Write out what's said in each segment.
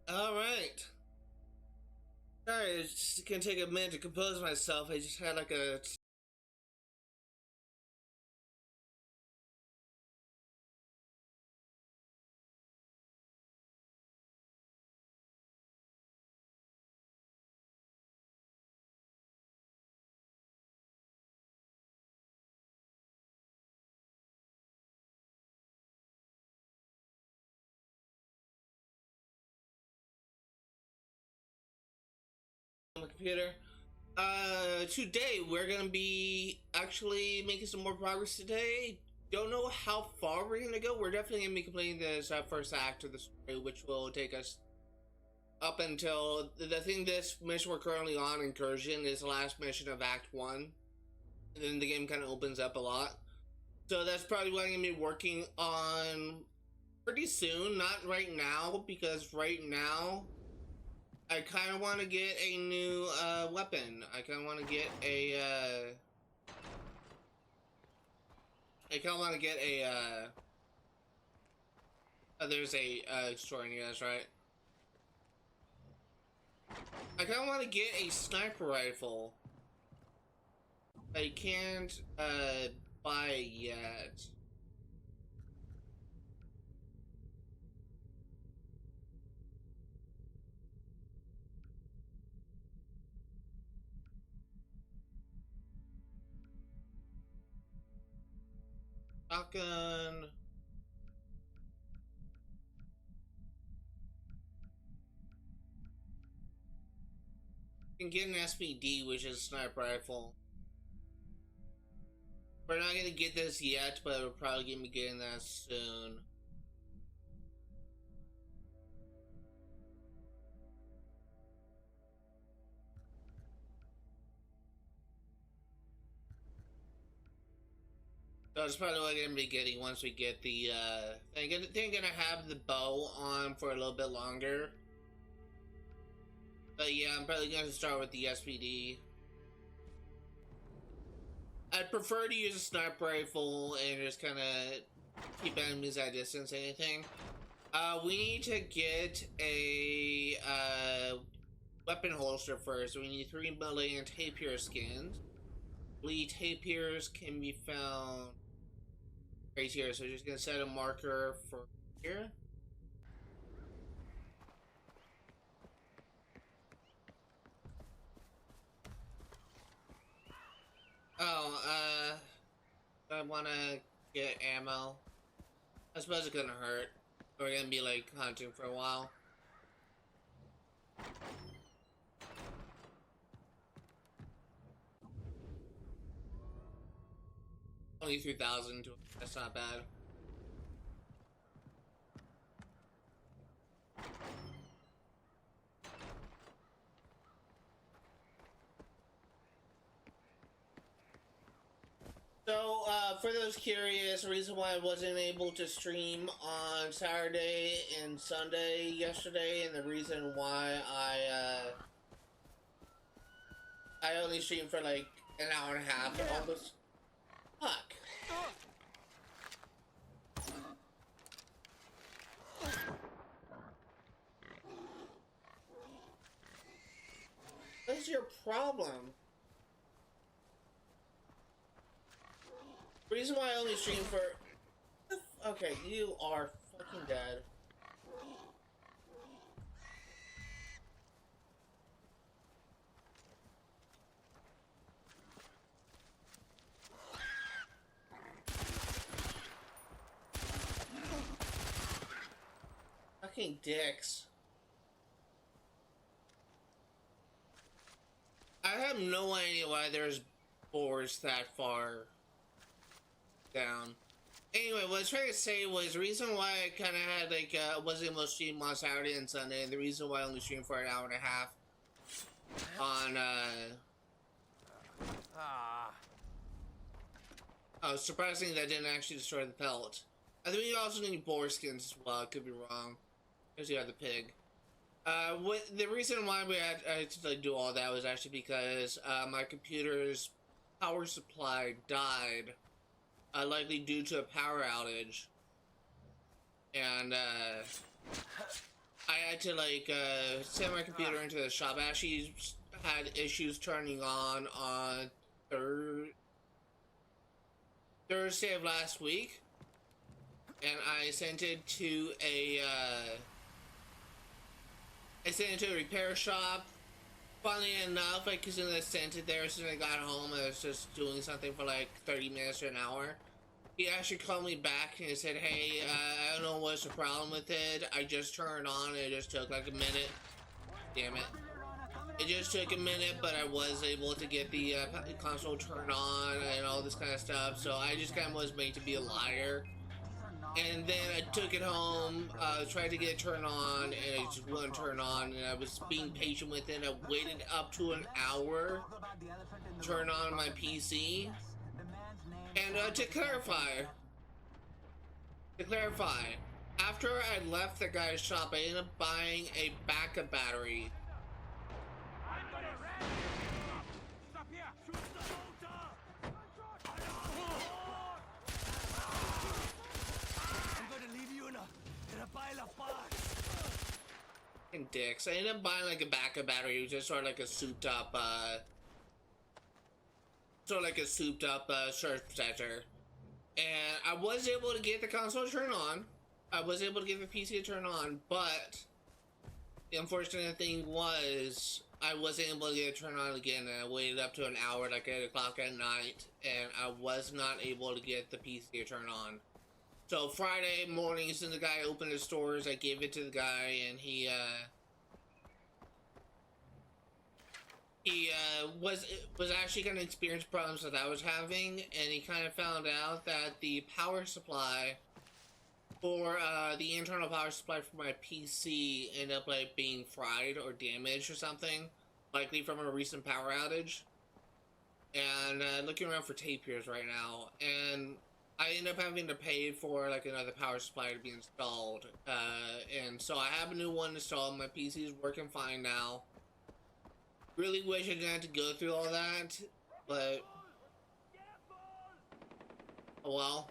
All right. Sorry, it's just gonna take a minute to compose myself. I just had like a on the computer. Today we're gonna be actually making some more progress today. Don't know how far we're gonna go. We're definitely gonna be completing this first act of the story, which will take us up until the thing. This mission we're currently on, Incursion, is the last mission of Act 1. And then the game kind of opens up a lot. So that's probably what I'm gonna be working on pretty soon. Not right now, because right now I kind of want to get a new weapon. I kind of want to get a. I kind of want to get a. There's a store in here. That's right. I kind of want to get a sniper rifle. I can't buy it yet. Shotgun. You can get an SPD, which is a sniper rifle. We're not gonna get this yet, but we're probably gonna be getting that soon. So it's probably what I'm gonna be getting once we get the thing. I'm gonna have the bow on for a little bit longer. But yeah, I'm probably gonna start with the SPD. I'd prefer to use a sniper rifle and just kind of keep enemies at distance. Anything. We need to get a weapon holster first. We need 3 million tapir skins. Tapirs can be found right here, so just gonna set a marker for here. Oh, I wanna get ammo. I suppose it's gonna hurt. We're gonna be like hunting for a while. Only 3,000. That's not bad. So, for those curious, the reason why I wasn't able to stream on Saturday and Sunday yesterday, and the reason why I only streamed for like an hour and a half, almost. Fuck. What's your problem? The reason why I only stream for... Okay, you are fucking dead. Fucking dicks. I have no idea why there's boars that far down. Anyway, what I was trying to say was the reason why I kind of had like wasn't able to stream on Saturday and Sunday, and the reason why I only streamed for an hour and a half on oh, surprisingly that didn't actually destroy the pelt. I think we also need boar skins as well. I could be wrong. There's the other pig. The reason why we had to like, do all that was actually because my computer's power supply died. Likely due to a power outage, and I had to like send my computer into the shop. I actually had issues turning on Thursday of last week, and I sent it to a repair shop. Funny enough, like as soon as I sent it there, as soon as I got home, I was just doing something for like 30 minutes or an hour. He actually called me back and he said, hey, I don't know what's the problem with it. I just turned on and it just took like a minute. Damn it. It just took a minute, but I was able to get the console turned on and all this kind of stuff. So I just kind of was made to be a liar. And then I took it home, tried to get it turned on, and it just wouldn't turn on. And I was being patient with it. I waited up to an hour to turn on my PC. And to clarify, after I left the guy's shop, I ended up buying a backup battery. And dicks. I ended up buying like a backup battery, which is sort of like a souped up, surf protector. And I was able to get the console to turn on. I was able to get the PC to turn on, but the unfortunate thing was I wasn't able to get it turned on again, and I waited up to an hour, like 8 o'clock at night, and I was not able to get the PC to turn on. So Friday morning, as soon as the guy opened his stores, I gave it to the guy, and he was actually going to experience problems that I was having, and he kind of found out that the power supply for the internal power supply for my PC ended up like being fried or damaged or something, likely from a recent power outage. And looking around for tape peers right now, and I end up having to pay for like another power supply to be installed, and so I have a new one installed. My PC is working fine now. Really wish I didn't have to go through all that, but oh well.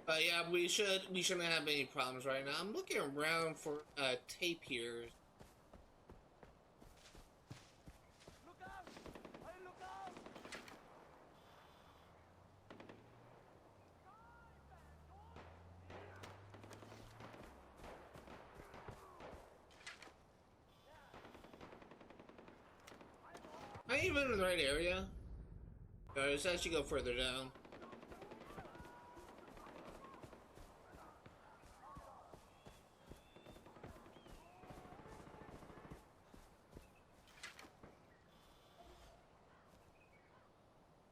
But yeah, we shouldn't have any problems right now. I'm looking around for tape here. Am I even in the right area? Let's actually go further down.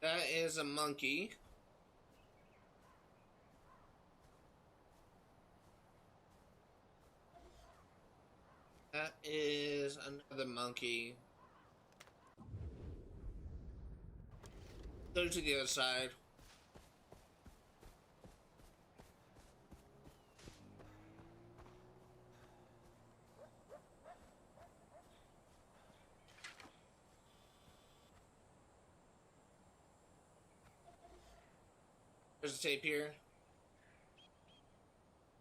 That is a monkey. That is another monkey. Go to the other side. There's a tape here.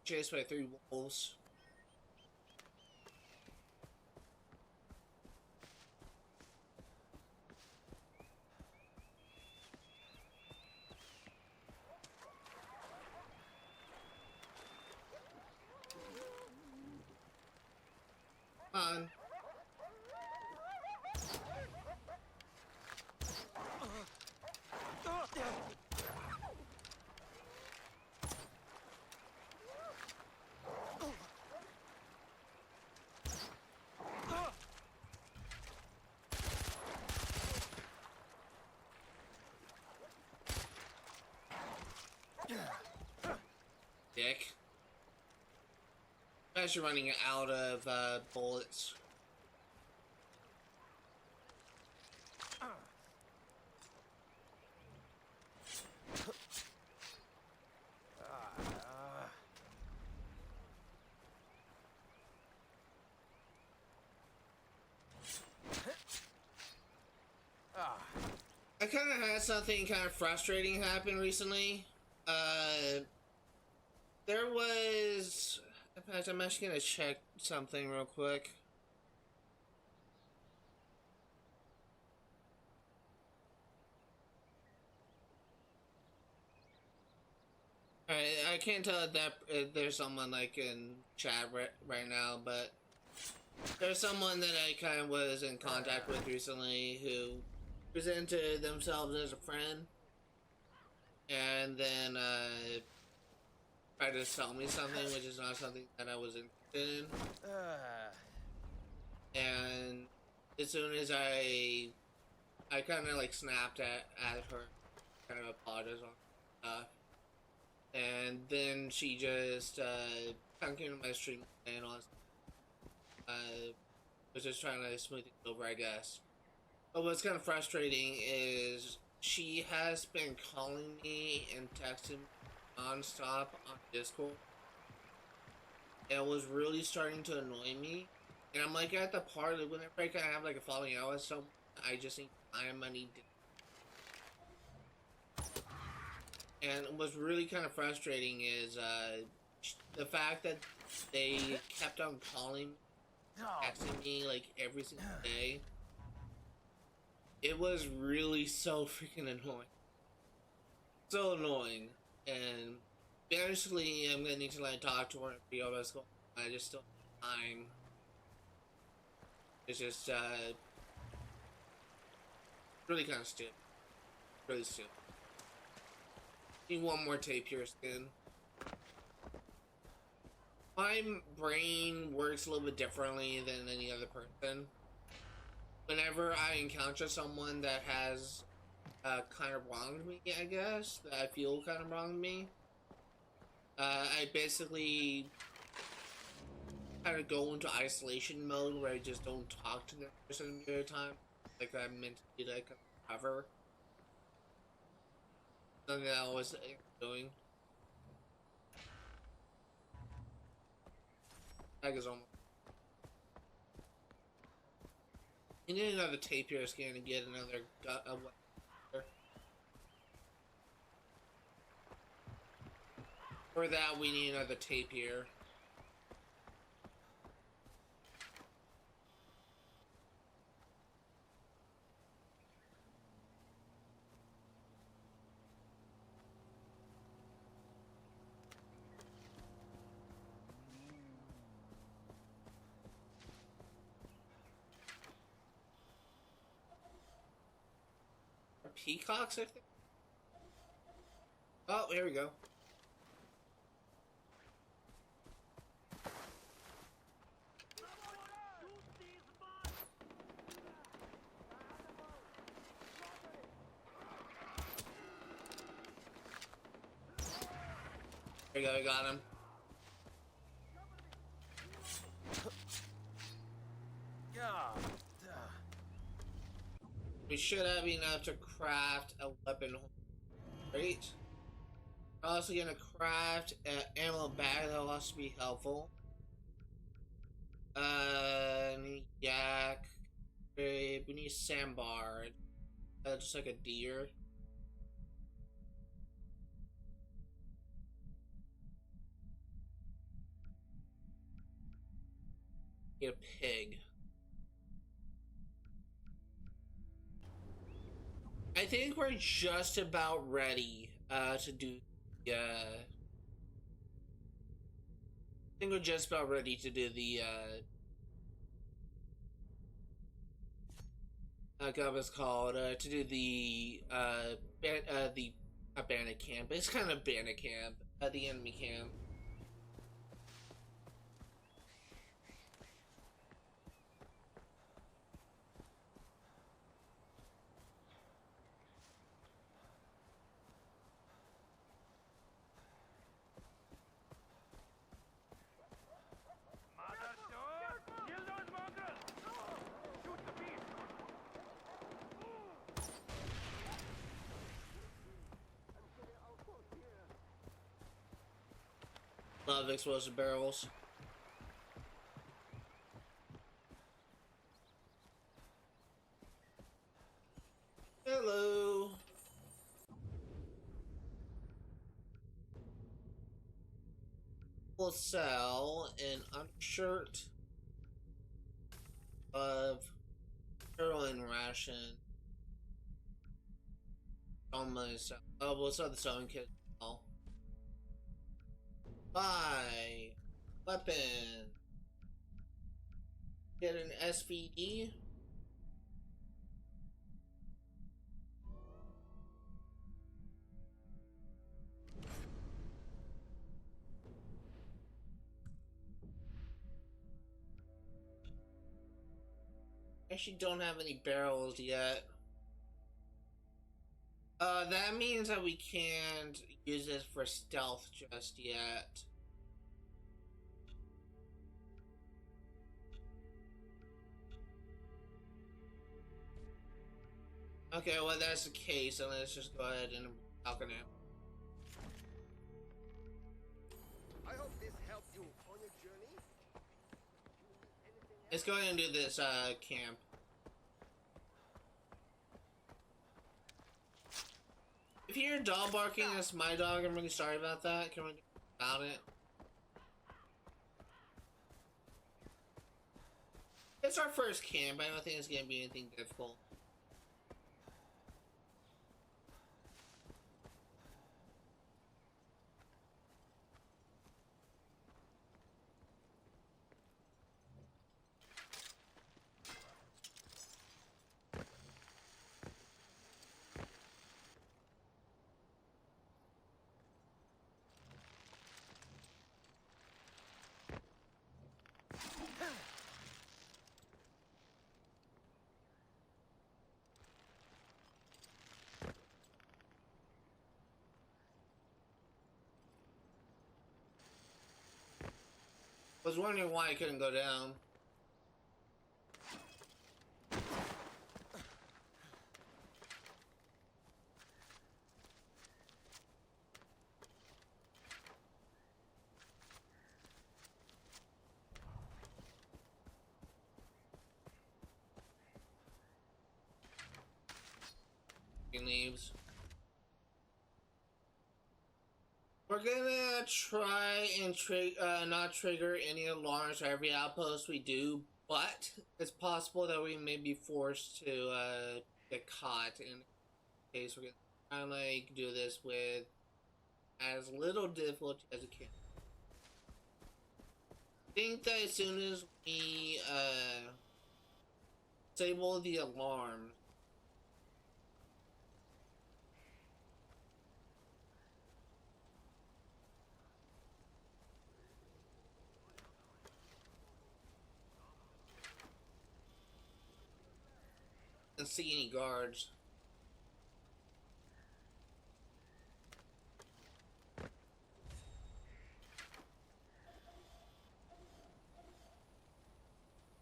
Chased by 3 wolves. On. Dick. Guys are running out of bullets. I kind of had something kind of frustrating happen recently. There was, I In fact, I'm actually gonna check something real quick. I can't tell that there's someone like in chat right now, but there's someone that I kind of was in contact with recently who presented themselves as a friend, and then tried to sell me something, which is not something that I was interested in. And as soon as I kind of like snapped at her, kind of apologized on stuff. And then she just kind of came to my stream and all was just trying to smooth things over, I guess. But what's kind of frustrating is she has been calling me and texting me non-stop on Discord. And it was really starting to annoy me. And I'm like at the part of whenever I kind of have like a falling out with someone, I just need time, I need to... And what's really kind of frustrating is the fact that they kept on calling, texting me like every single day. It was really so freaking annoying. So annoying. And eventually I'm gonna need to like talk to her and be able to go. I just don't have time. It's just really kind of stupid. Really stupid. Need one more tape here, skin. My brain works a little bit differently than any other person. Whenever I encounter someone that has kind of wronged me, I guess, that I feel kind of wronged me, I basically kind of go into isolation mode where I just don't talk to them for a certain period of time, like I'm meant to be like a cover. Something that I was doing. That is almost. You need another tape here scan to get another For that, we need another tape here. Peacocks, I think? Oh, here we go. There we go, we got him. We should have enough to craft a weapon. Great. We're also gonna craft an ammo bag that will also be helpful. Need yak. We need sandbar. Just like a deer. Need a pig. I think we're just about ready to do the I think we're just about ready to do the what it's called to do the bandit camp. It's kind of bandit camp, the enemy camp. Love explosive barrels. Hello. will sell an undershirt of heroin ration. Almost. Oh, we'll sell the sewing kit as well. Buy weapon. Get an SVD. Actually don't have any barrels yet. That means that we can't use this for stealth just yet. Okay, well that's the case, then let's just go ahead and talk now. I hope this helped you on your journey. Let's go ahead and do this camp. If you hear a dog barking, that's my dog. I'm really sorry about that. Can we do about it? It's our first camp. I don't think it's gonna be anything difficult. I was wondering why I couldn't go down. Leaves. We're gonna try and not trigger any alarms for every outpost we do, but it's possible that we may be forced to get caught. In case we're gonna try and like do this with as little difficulty as we can. I think that as soon as we disable the alarms, and see any guards.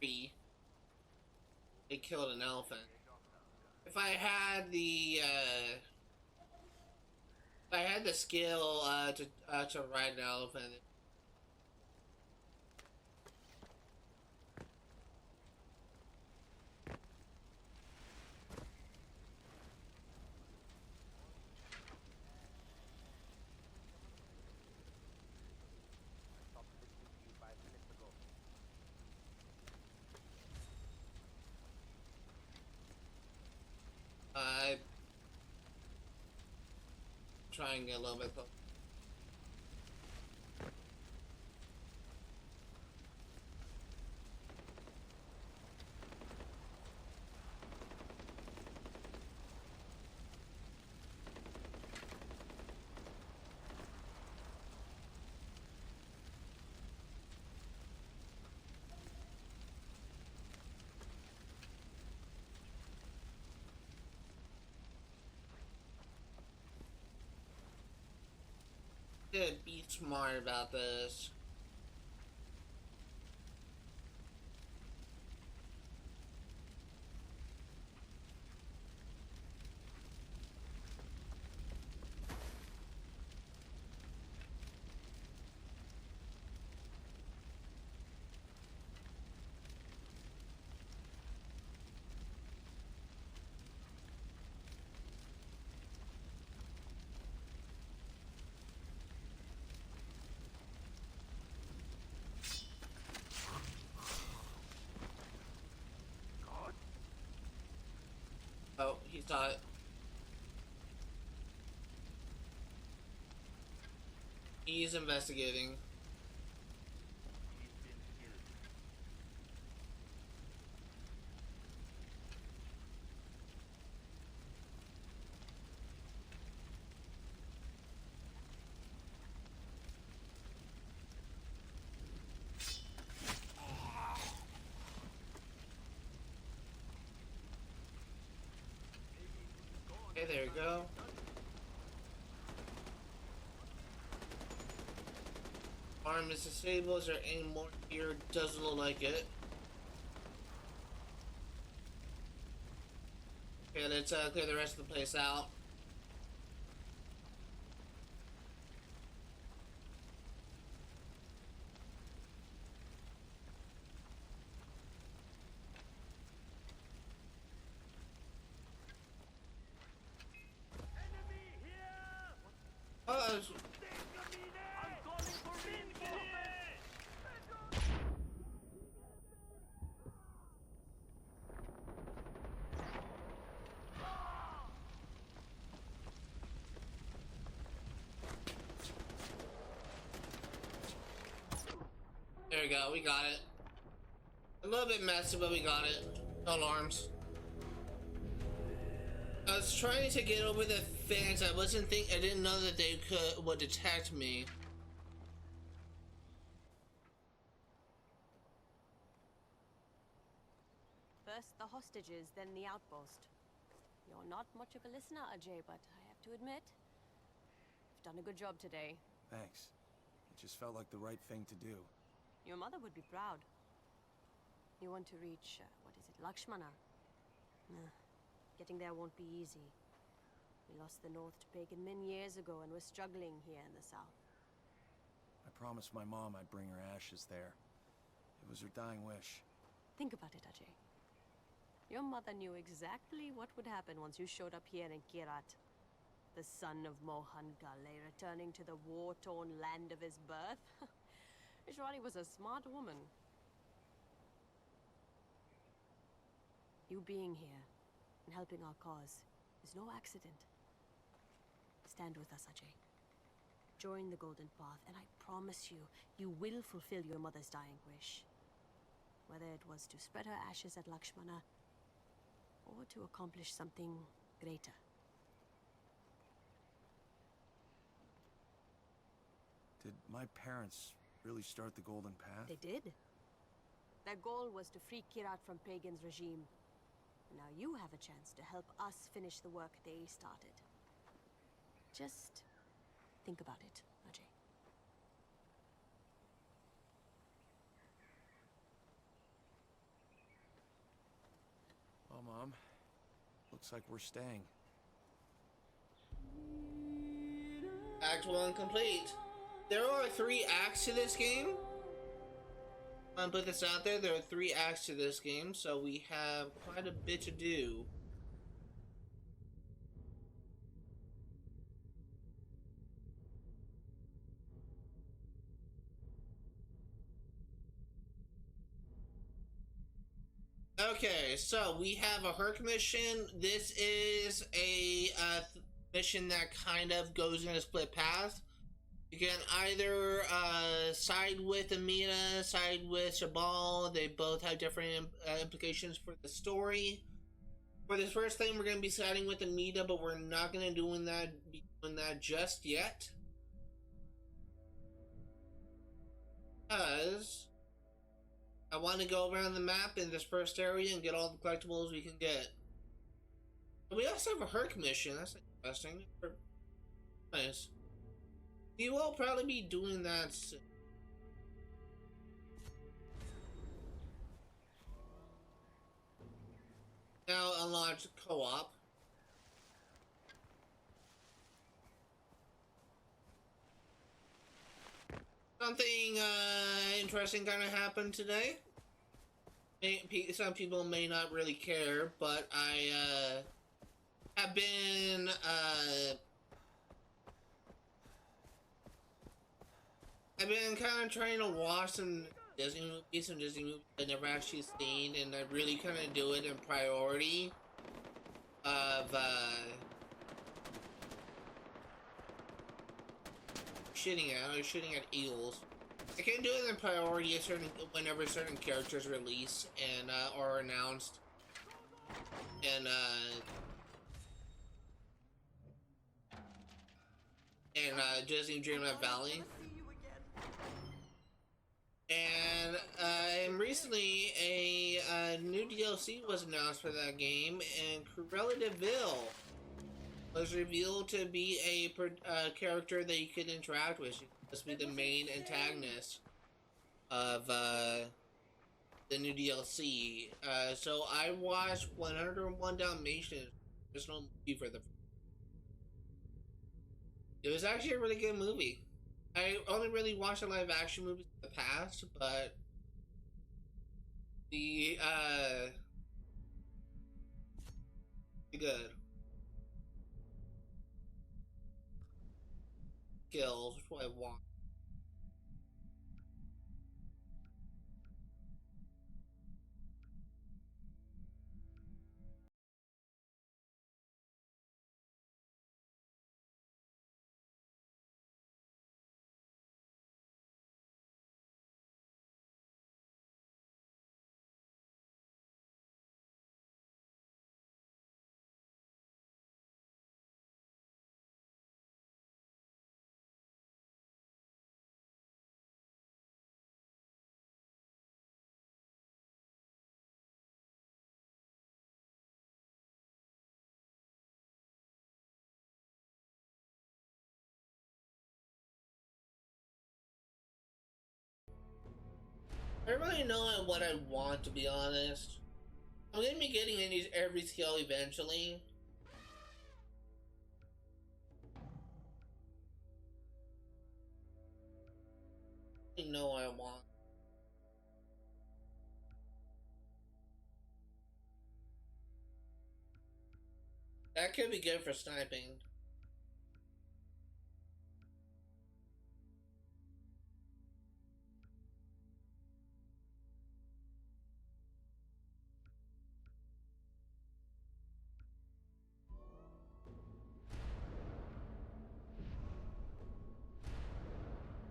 They killed an elephant. If I had the skill to ride an elephant. Try and get a little bit closer. Be smart about this. he saw it. He's investigating. Okay, there you go. Arm is disabled. Is there any more here? Doesn't look like it. Okay, let's clear the rest of the place out. Oh, there we go, we got it. A little bit messy, but we got it. No alarms. I was trying to get over the fence. I didn't know that they would detect me. First the hostages, then the outpost. You're not much of a listener, Ajay, but I have to admit, you've done a good job today. Thanks. It just felt like the right thing to do. Your mother would be proud. You want to reach, what is it, Lakshmana? Nah, getting there won't be easy. We lost the north to pagan men years ago, and we're struggling here in the south. I promised my mom I'd bring her ashes there. It was her dying wish. Think about it, Ajay. Your mother knew exactly what would happen once you showed up here in Kyrat. The son of Mohan Gale returning to the war-torn land of his birth. Ishwari was a smart woman. You being here and helping our cause is no accident. Stand with us, Ajay. Join the Golden Path, and I promise you, you will fulfill your mother's dying wish. Whether it was to spread her ashes at Lakshmana, or to accomplish something greater. Did my parents really start the Golden Path? They did. Their goal was to free Kyrat from Pagan's regime. Now you have a chance to help us finish the work they started. Just think about it, Ajay. Well, Mom, looks like we're staying. Act 1 complete. There are 3 acts to this game. I'm gonna put this out there. There are 3 acts to this game, so we have quite a bit to do. Okay, so we have a Herc mission. This is a mission that kind of goes in a split path. You can either side with Amina, side with Shabal. They both have different implications for the story. For this first thing, we're going to be siding with Amina, but we're not going to be doing that just yet. Because I want to go around the map in this first area and get all the collectibles we can get. But we also have a Herc mission. That's interesting. Nice. We will probably be doing that soon. Now unlock co-op. Something interesting kind of happened today. Some people may not really care, but I have been I've been kind of trying to watch some Disney movies I never actually seen, and I really kind of do it in priority. of shooting at. I was shooting at eagles. I can do it in priority whenever certain characters release and or announced. And Disney Dreamlight Valley. And recently a new DLC was announced for that game, and Cruella de Vil was revealed to be a character that you could interact with. She must be the main antagonist of the new DLC. So I watched 101 Dalmatians, original movie for the. It was actually a really good movie. I only really watched the live action movies in the past, but the good skills. That's what I want. I don't really know what I want, to be honest. I'm gonna be getting in every skill eventually. I don't know what I want. That could be good for sniping.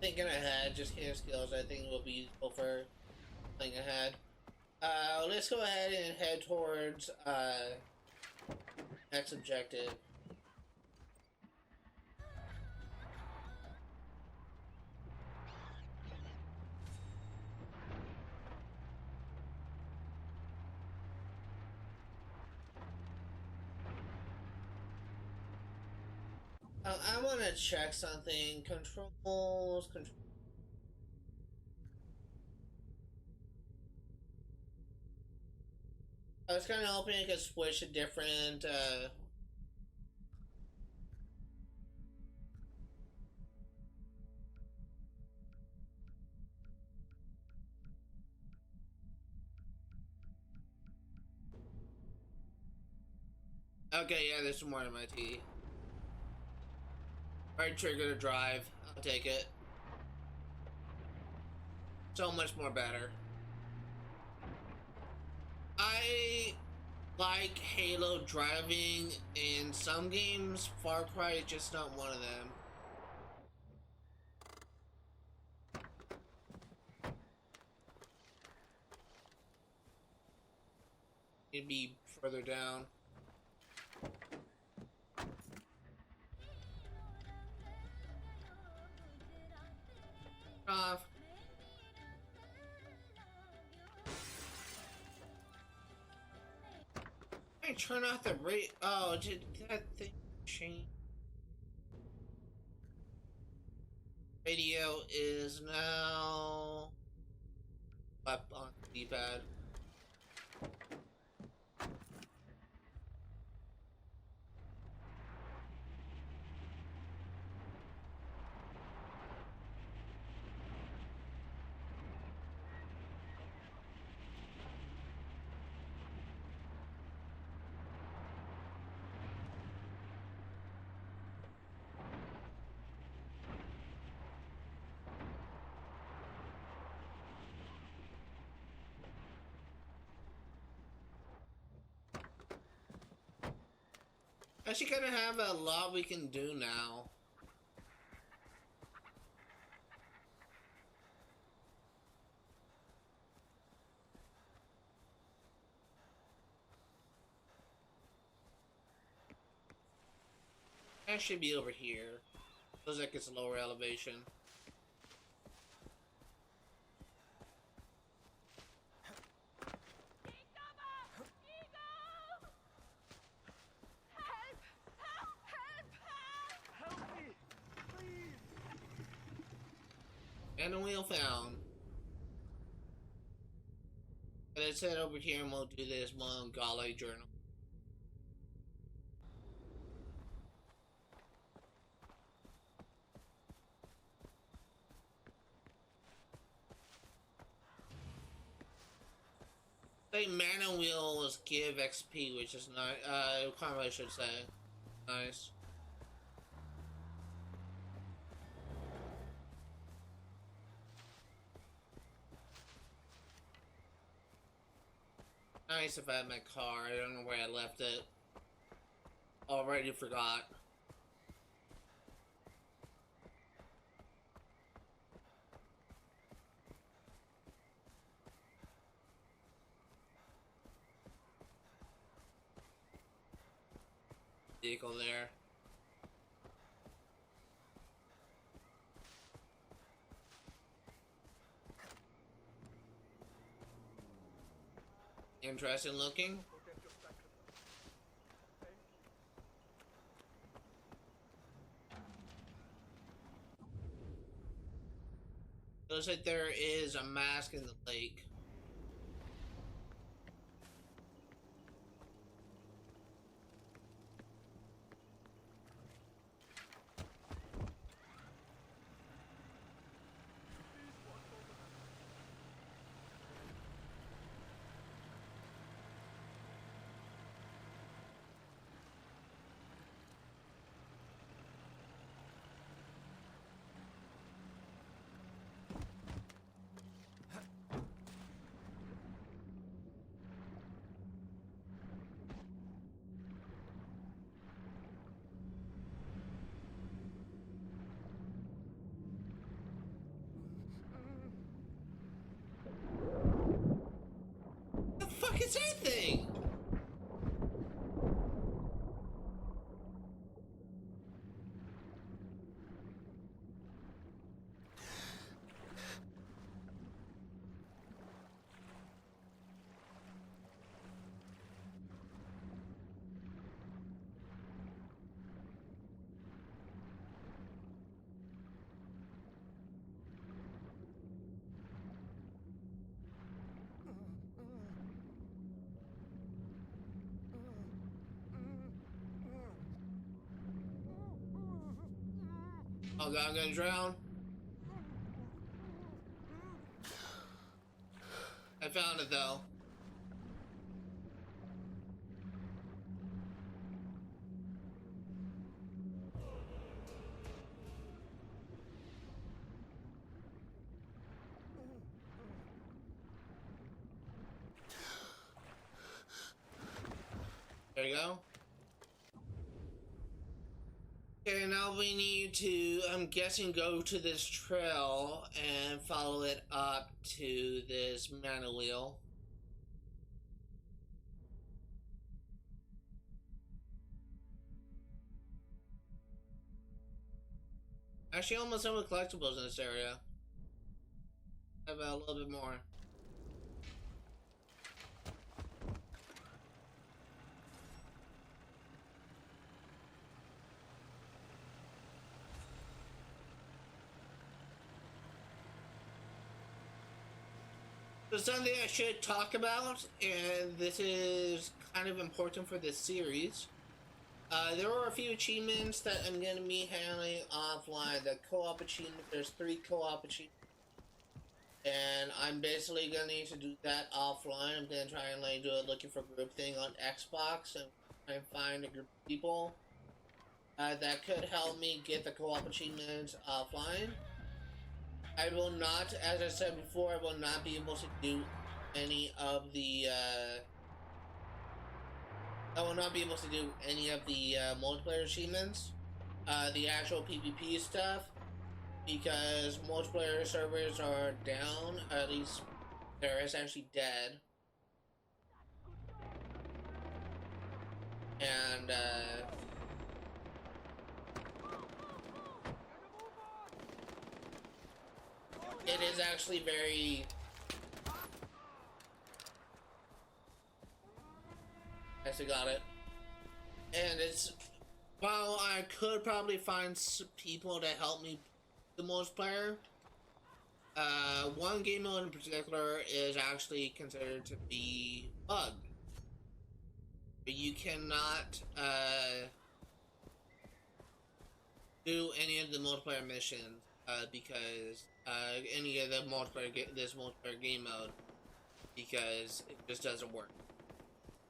Thinking ahead, just hitting skills, I think will be useful for playing ahead. Let's go ahead and head towards next objective. I want to check something. Controls. I was kind of hoping I could switch to different. Okay, yeah, there's some more in my tea. Right trigger to drive. I'll take it. So much more better. I like Halo driving in some games. Far Cry is just not one of them. It'd be further down. Off. I turn off the rate. Oh, did that thing change? Radio is now up on the D-pad. Actually, kind of have a lot we can do now. That should be over here. Looks like it's a lower elevation. And a wheel found. And let's head over here and we'll do this one Gale journal. I think mana wheels give XP, which is nice. Karma, I should say. Nice. Nice if I had my car. I don't know where I left it. Already forgot. Vehicle there. Interesting looking. Looks like there is a mask in the lake. What the fuck is that thing? Oh god, I'm gonna drown. I found it though. There you go. Okay, now we need to, I'm guessing, go to this trail and follow it up to this mana wheel. Actually, almost done with collectibles in this area. I have a little bit more. So something I should talk about, and this is kind of important for this series. There are a few achievements that I'm going to be handling offline. The co-op achievement, there's 3 co-op achievements. And I'm basically going to need to do that offline. I'm going to try and like do a looking for group thing on Xbox and try and find a group of people that could help me get the co-op achievements offline. I will not, as I said before, I will not be able to do any of the I will not be able to do any of the multiplayer achievements, the actual PvP stuff, because multiplayer servers are down, or at least they're essentially dead. And, it is actually very... Yes, I got it. And it's... While I could probably find people to help me the multiplayer, one game mode in particular is actually considered to be bugged. You cannot do any of the multiplayer missions because any of the this multiplayer game mode, because it just doesn't work.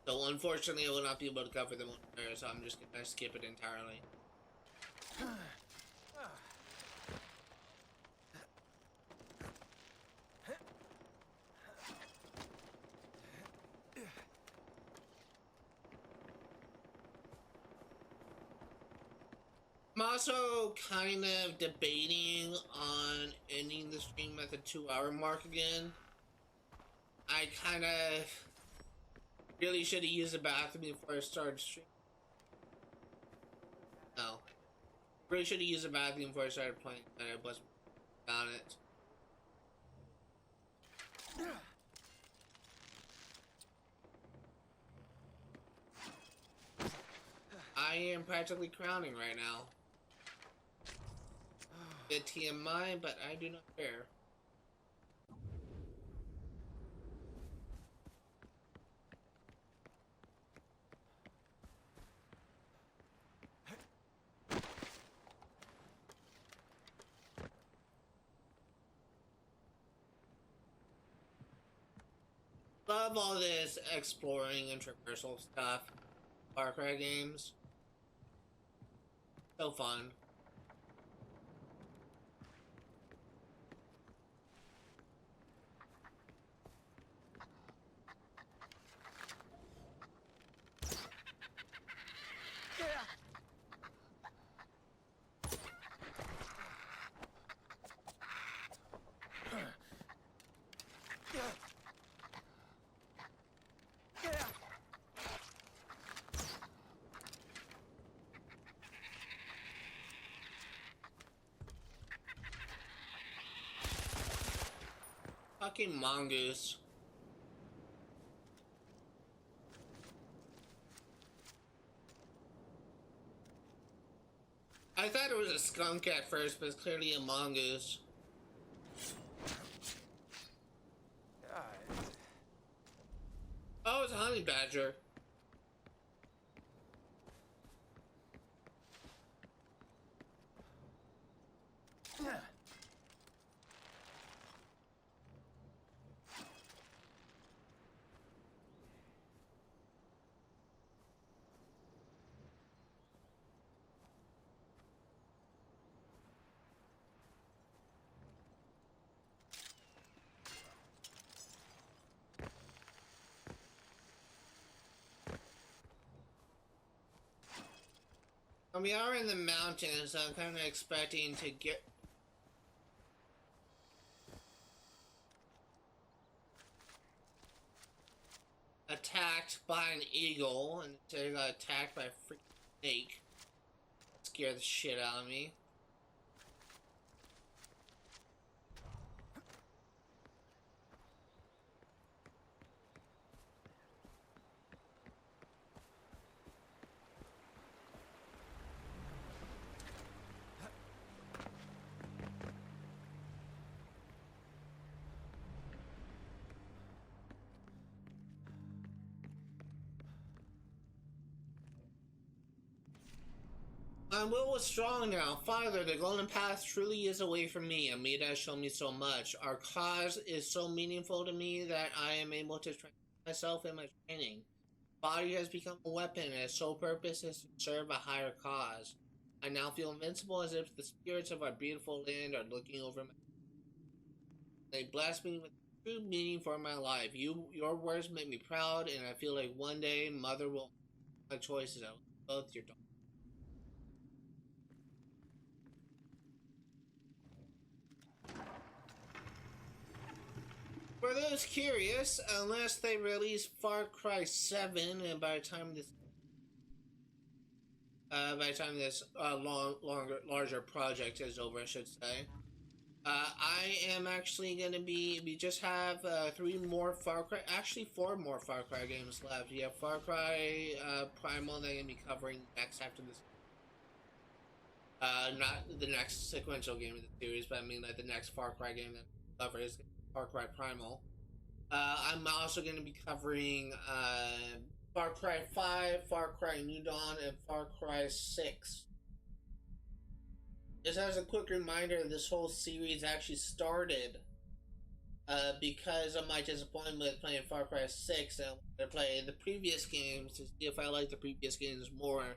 So unfortunately, I will not be able to cover the multiplayer, so I'm just gonna skip it entirely. I'm also kind of debating on ending the stream at the 2-hour mark again. I kind of really should have used the bathroom before I started streaming. No. Really should have used the bathroom before I started playing, but I wasn't on it. I am practically crowning right now. Bit TMI, but I do not care. Love all this exploring and traversal stuff. Far Cry games. So fun. Fucking mongoose. I thought it was a skunk at first, but it's clearly a mongoose. Oh, it's a honey badger. We are in the mountains, so I'm kind of expecting to get attacked by an eagle and instead got attacked by a freaking snake. Scare the shit out of me. My will was strong now. Father, the golden path truly is away from me. Amida has shown me so much. Our cause is so meaningful to me that I am able to train myself in my training. Body has become a weapon, and its sole purpose is to serve a higher cause. I now feel invincible, as if the spirits of our beautiful land are looking over me. They bless me with true meaning for my life. Your words make me proud, and I feel like one day Mother will my choices out. Both your dogs. For those curious, unless they release Far Cry 7, and by the time this larger project is over, I should say, I am actually gonna be. We just have 3 more Far Cry. Actually, 4 more Far Cry games left. You have Far Cry Primal that I'm gonna be covering next after this. Not the next sequential game of the series, but I mean like the next Far Cry game that I cover is Far Cry Primal. I'm also going to be covering Far Cry 5, Far Cry New Dawn, and Far Cry 6. Just as a quick reminder, this whole series actually started because of my disappointment with playing Far Cry 6, and I wanted to play the previous games to see if I like the previous games more than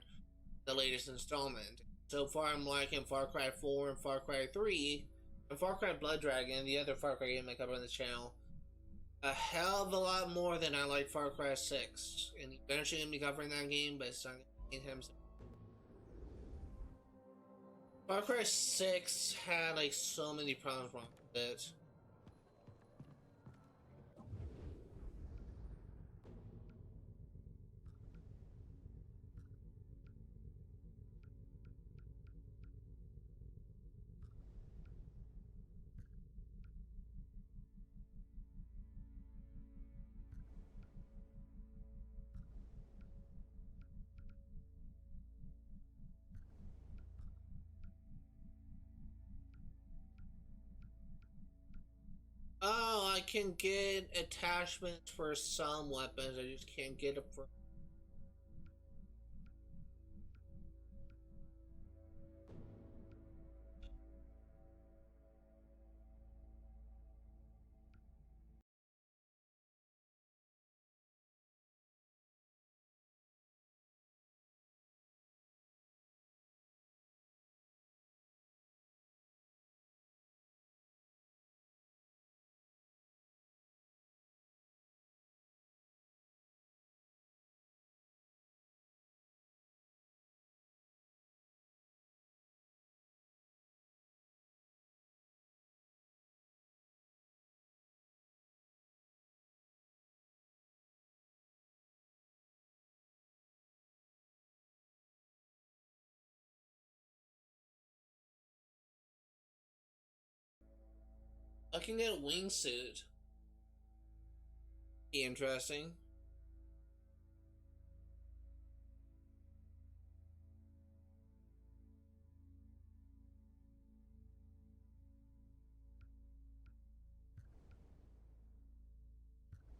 the latest installment. So far, I'm liking Far Cry 4 and Far Cry 3, and Far Cry Blood Dragon, the other Far Cry game I cover on the channel, a hell of a lot more than I like Far Cry 6. And eventually I'm going to be covering that game, but it's not going to be him. Far Cry 6 had like so many problems wrong with it. Oh, I can get attachments for some weapons, I just can't get it for... I can get a wingsuit. Be interesting.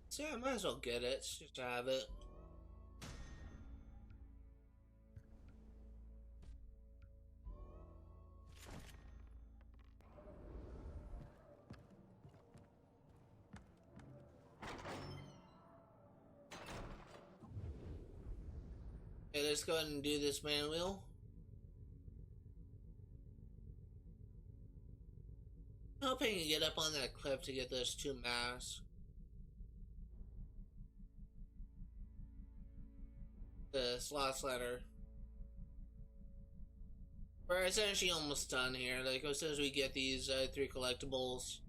So yeah, I might as well get it, just to have it. Okay, let's go ahead and do this man wheel. I'm hoping to get up on that cliff to get those 2 masks. The slots ladder. We're essentially almost done here. Like, as soon as we get these 3 collectibles,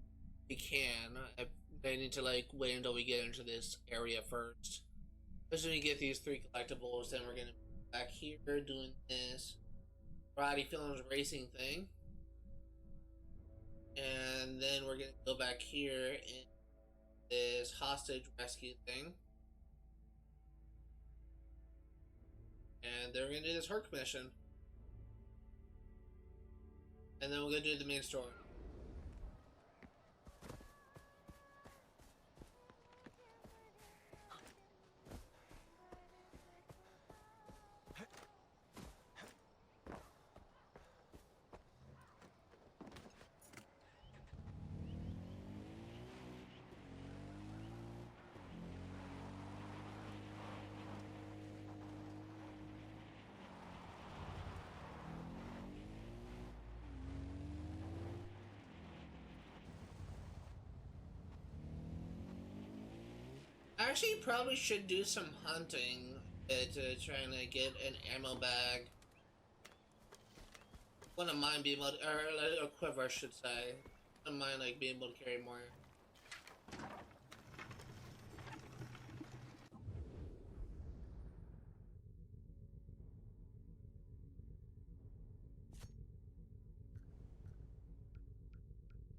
we can. I need to like wait until we get into this area first. As soon as we get these 3 collectibles, then we're gonna be back here doing this Roddy Films racing thing. And then we're gonna go back here in this hostage rescue thing. And then we're gonna do this Herc mission. And then we're gonna do the main story. I actually probably should do some hunting to trying to get an ammo bag. Wouldn't mind being able to, or a quiver, I should say. Wouldn't mind like being able to carry more.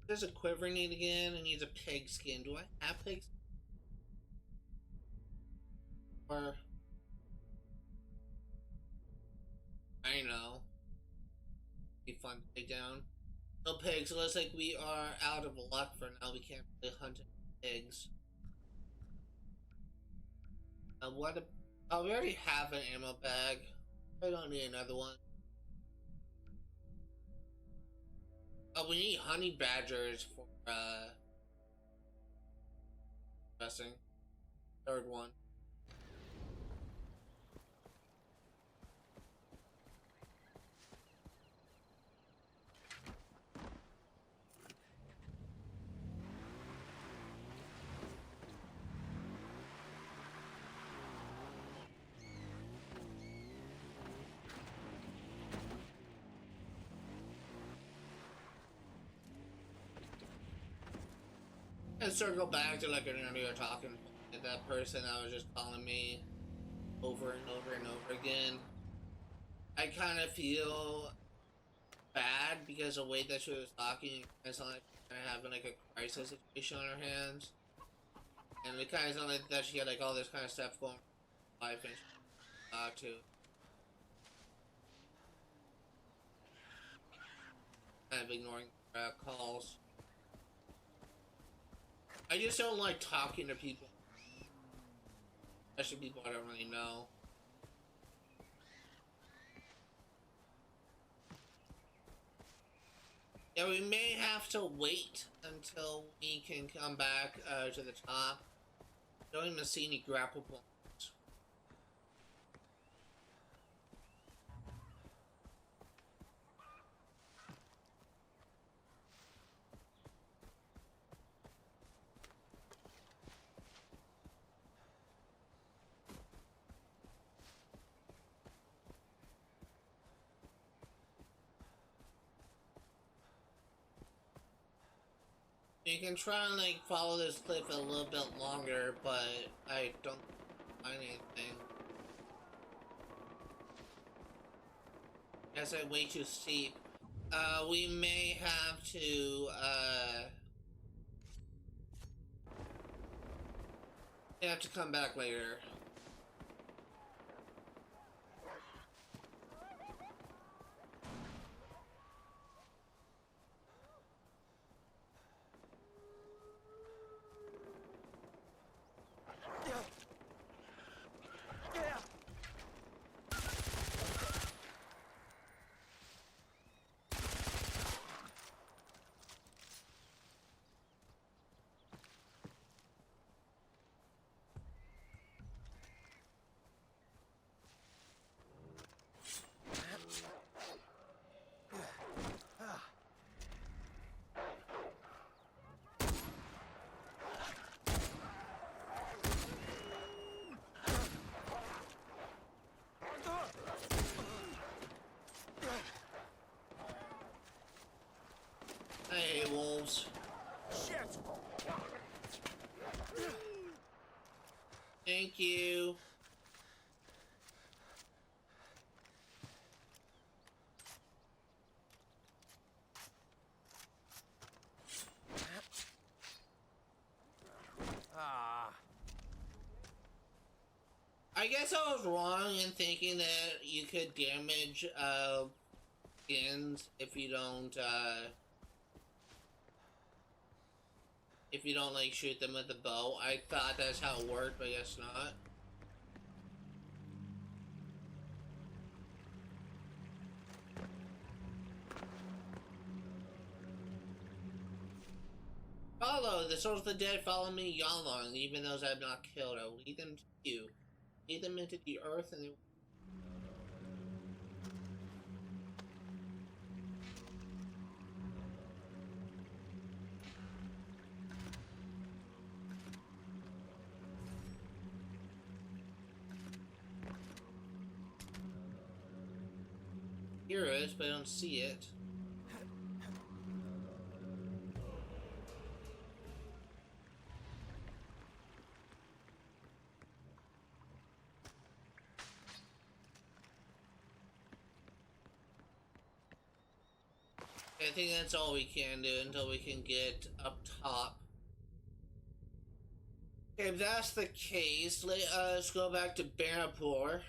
Does a quiver need again? It needs a pig skin. Do I have pig skin? Or I know. Be fun to take down. No pigs. It looks like we are out of luck for now. We can't really hunt pigs. What? Oh, we already have an ammo bag. I don't need another one. Oh, we need honey badgers for dressing. Third one. And circle back to like earlier talking to that person that was just calling me over and over and over again. I kind of feel bad because the way that she was talking, it's like kind of having like a crisis situation on her hands, and it kind of sounded like that she had like all this kind of stuff going on in life and she talk to. Kind of ignoring calls. I just don't like talking to people, especially people I don't really know. Yeah, we may have to wait until we can come back to the top. Don't even see any grapple points. You can try and like follow this cliff a little bit longer, but I don't find anything. Guess I'm way too steep. We may have to come back later. I hate wolves. Shit! Thank you. I guess I was wrong in thinking that you could damage skins if you don't like shoot them with the bow. I thought that's how it worked, but I guess not. Follow the souls of the dead. Follow me, y'all long. Even those I have not killed, I will lead them to you. Lead them into the earth and they will. hear it, but I don't see it. I think that's all we can do until we can get up top. Okay, if that's the case, let us go back to Barapur.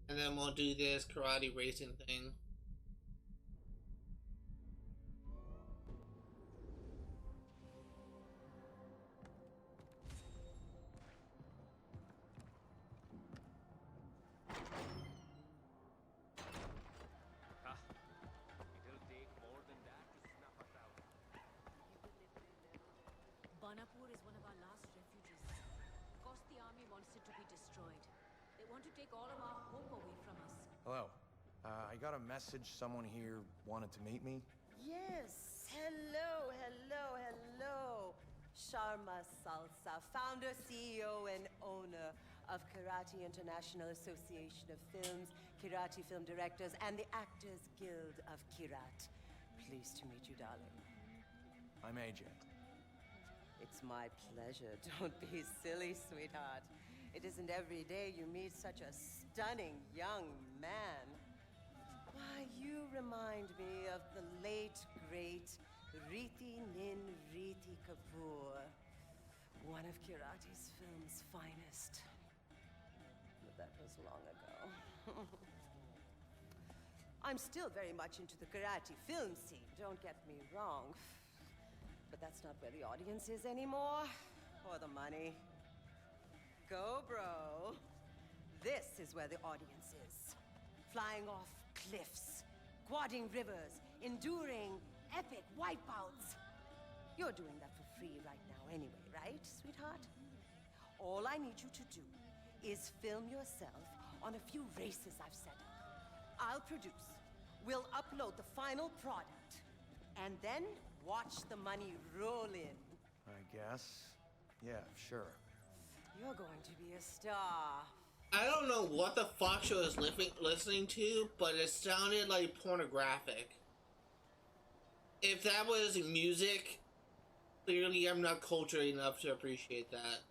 And then we'll do this karate racing thing. It'll take more than that to snuff us out. Banapur is one of our last refuges. Of course, the army wants it to be destroyed. They want to take all of our hope away from us. Hello. I got a message. Someone here wanted to meet me. Yes. Hello, hello, hello. Sharma Salsa, founder, CEO, and owner of Karate International Association of Films, Karate Film Directors, and the Actors Guild of Kyrat. Pleased to meet you, darling. I'm AJ. It's my pleasure. Don't be silly, sweetheart. It isn't every day you meet such a stunning young man. Why, you remind me of the late, great Riti Nin Riti Kapoor, one of Kirate's film's finest. But that was long ago. I'm still very much into the karate film scene, don't get me wrong. But that's not where the audience is anymore, or the money. Go, bro. This is where the audience is. Flying off cliffs, quadding rivers, enduring epic wipeouts. You're doing that for free right now anyway, right, sweetheart? All I need you to do is film yourself on a few races I've set up. I'll produce. We'll upload the final product. And then watch the money roll in. I guess. Yeah, sure. You're going to be a star. I don't know what the fuck she was listening to, but it sounded like pornographic. If that was music, clearly I'm not cultured enough to appreciate that.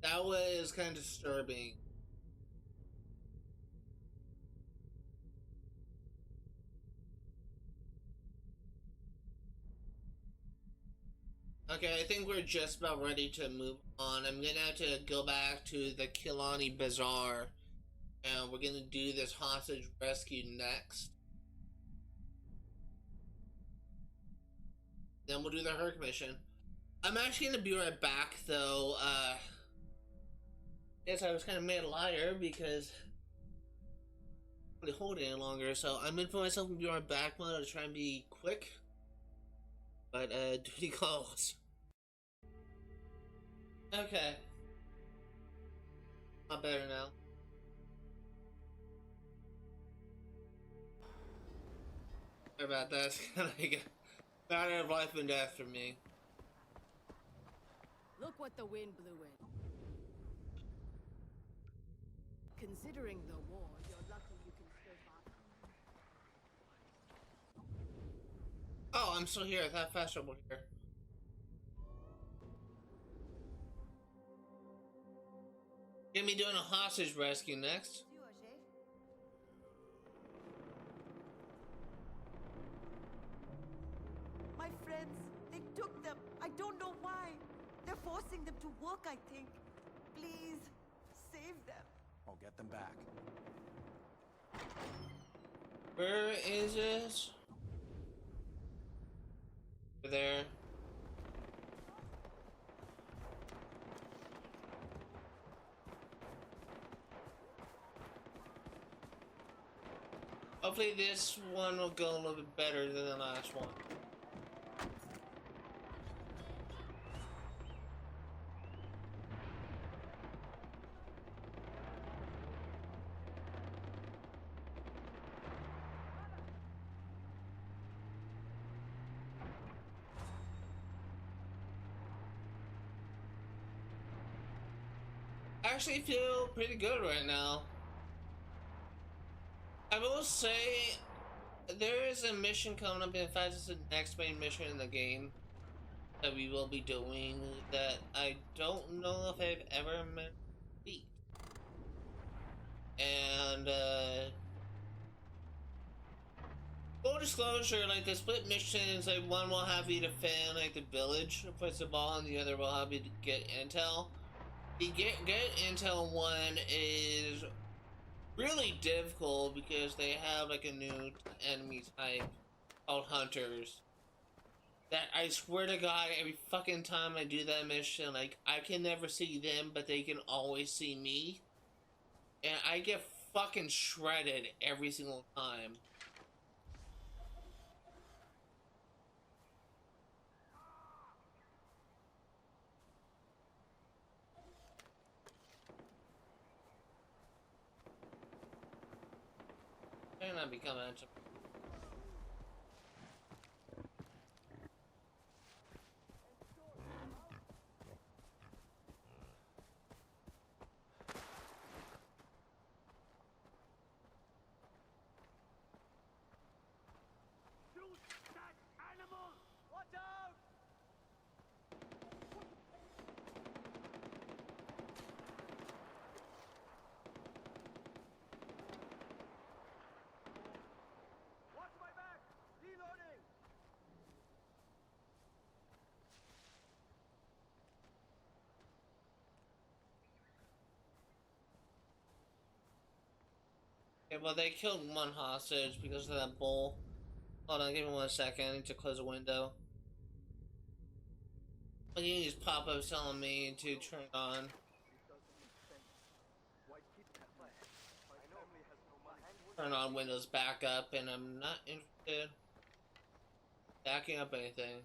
That was kind of disturbing. Okay, I think we're just about ready to move on. I'm gonna have to go back to the Kilani Bazaar, and we're gonna do this hostage rescue next. Then we'll do the Herc mission. I'm actually gonna be right back, though. Yes, I was kind of made a liar because I'm not really holding it any longer, so I'm in for myself and be right back. I'm gonna try and be quick, but duty calls. Okay. Not better now. Sorry about that. It's kind of like a matter of life and death for me. Look what the wind blew in. Considering the war, you're lucky you can still Oh, I'm still here. I thought fast travel here. Gonna be doing a hostage rescue next. You, Ajay? My friends, they took them. I don't know why. They're forcing them to work, I think. Please, save them. I'll get them back. Where is it? Over there. Hopefully this one will go a little bit better than the last one. I actually feel pretty good right now. I will say, there is a mission coming up. In fact, it's the next main mission in the game that we will be doing that I don't know if I've ever meant to beat. And, full disclosure, like, the split missions, like, one will have you defend, like, the village, first of all, and the other will have you to get intel. The get intel one is really difficult because they have, like, a new enemy type called hunters. That I swear to God, every fucking time I do that mission, like, I can never see them, but they can always see me. And I get fucking shredded every single time. They're not becoming a Shoot that animal! Watch out! Watch my back! Reloading! Okay, well, they killed one hostage because of that bull. Hold on, give me 1 second. I need to close the window. I think these pop-ups telling me to turn it on. It doesn't make sense. Why keep that plan? My family has no money. Turn on Windows backup, and I'm not interested in backing up anything.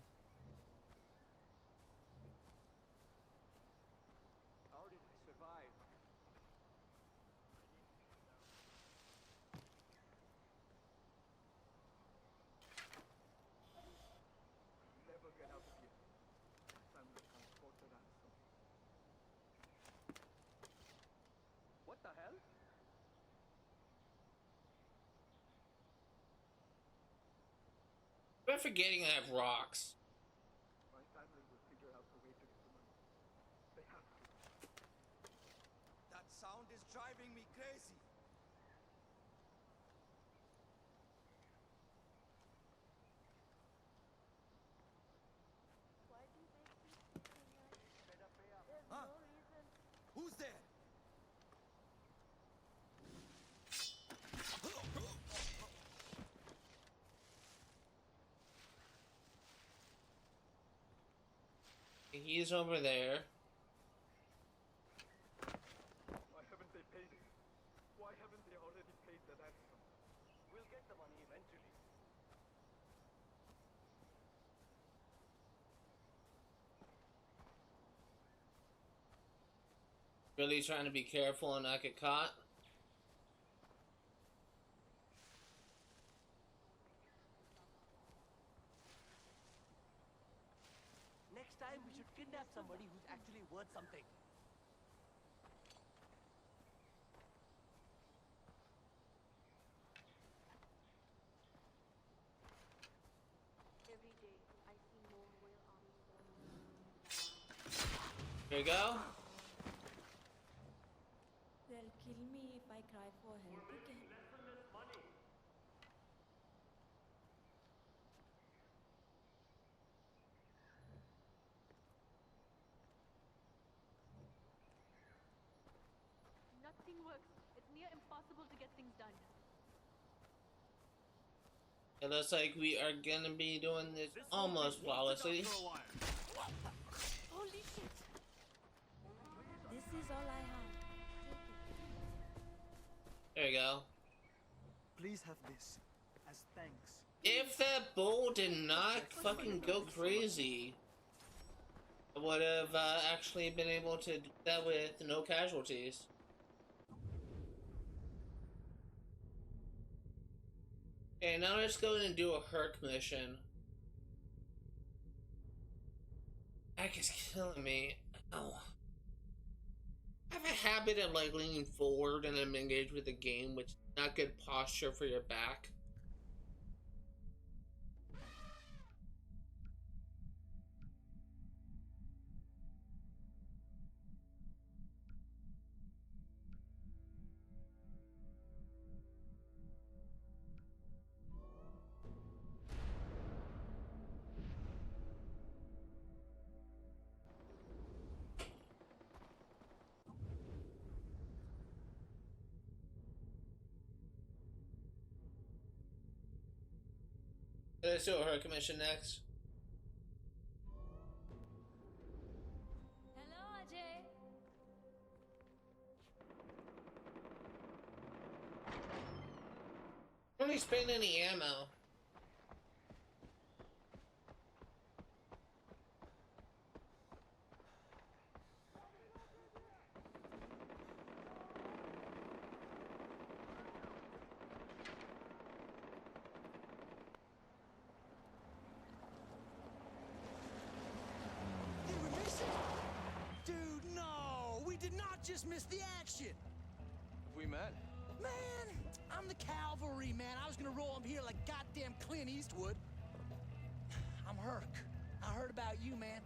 How did I survive? Never get out of here. Family can't afford the ransom. What the hell? We're forgetting I have rocks. My family will figure out a way to get the money. They have to. That sound is driving me crazy. Huh? Who's there? He's over there. Why haven't they paid it? Why haven't they already paid the ransom? We'll get the money eventually. Really trying to be careful and not get caught. Next time we should kidnap somebody who's actually worth something. Every day, I see more royal armies forming. There you go. They'll kill me if I cry for help again. Nothing works. It's near impossible to get things done. It looks like we are gonna be doing this almost flawlessly. Holy shit! This is all I have. There you go. Please have this as thanks. If that bull did not fucking go crazy, I would have actually been able to do that with no casualties. Okay, now let's go in and do a Herc mission. Heck is killing me. Ow. I have a habit of like leaning forward and then engage with the game, which is not good posture for your back. Let's do her commission next. Hello, Ajay. Don't really spend any ammo. Did we miss it? Dude, no! We did not just miss the action! We met. Man, I'm the cavalry, man. I was gonna roll up here like goddamn Clint Eastwood. I'm Herc. I heard about you, man.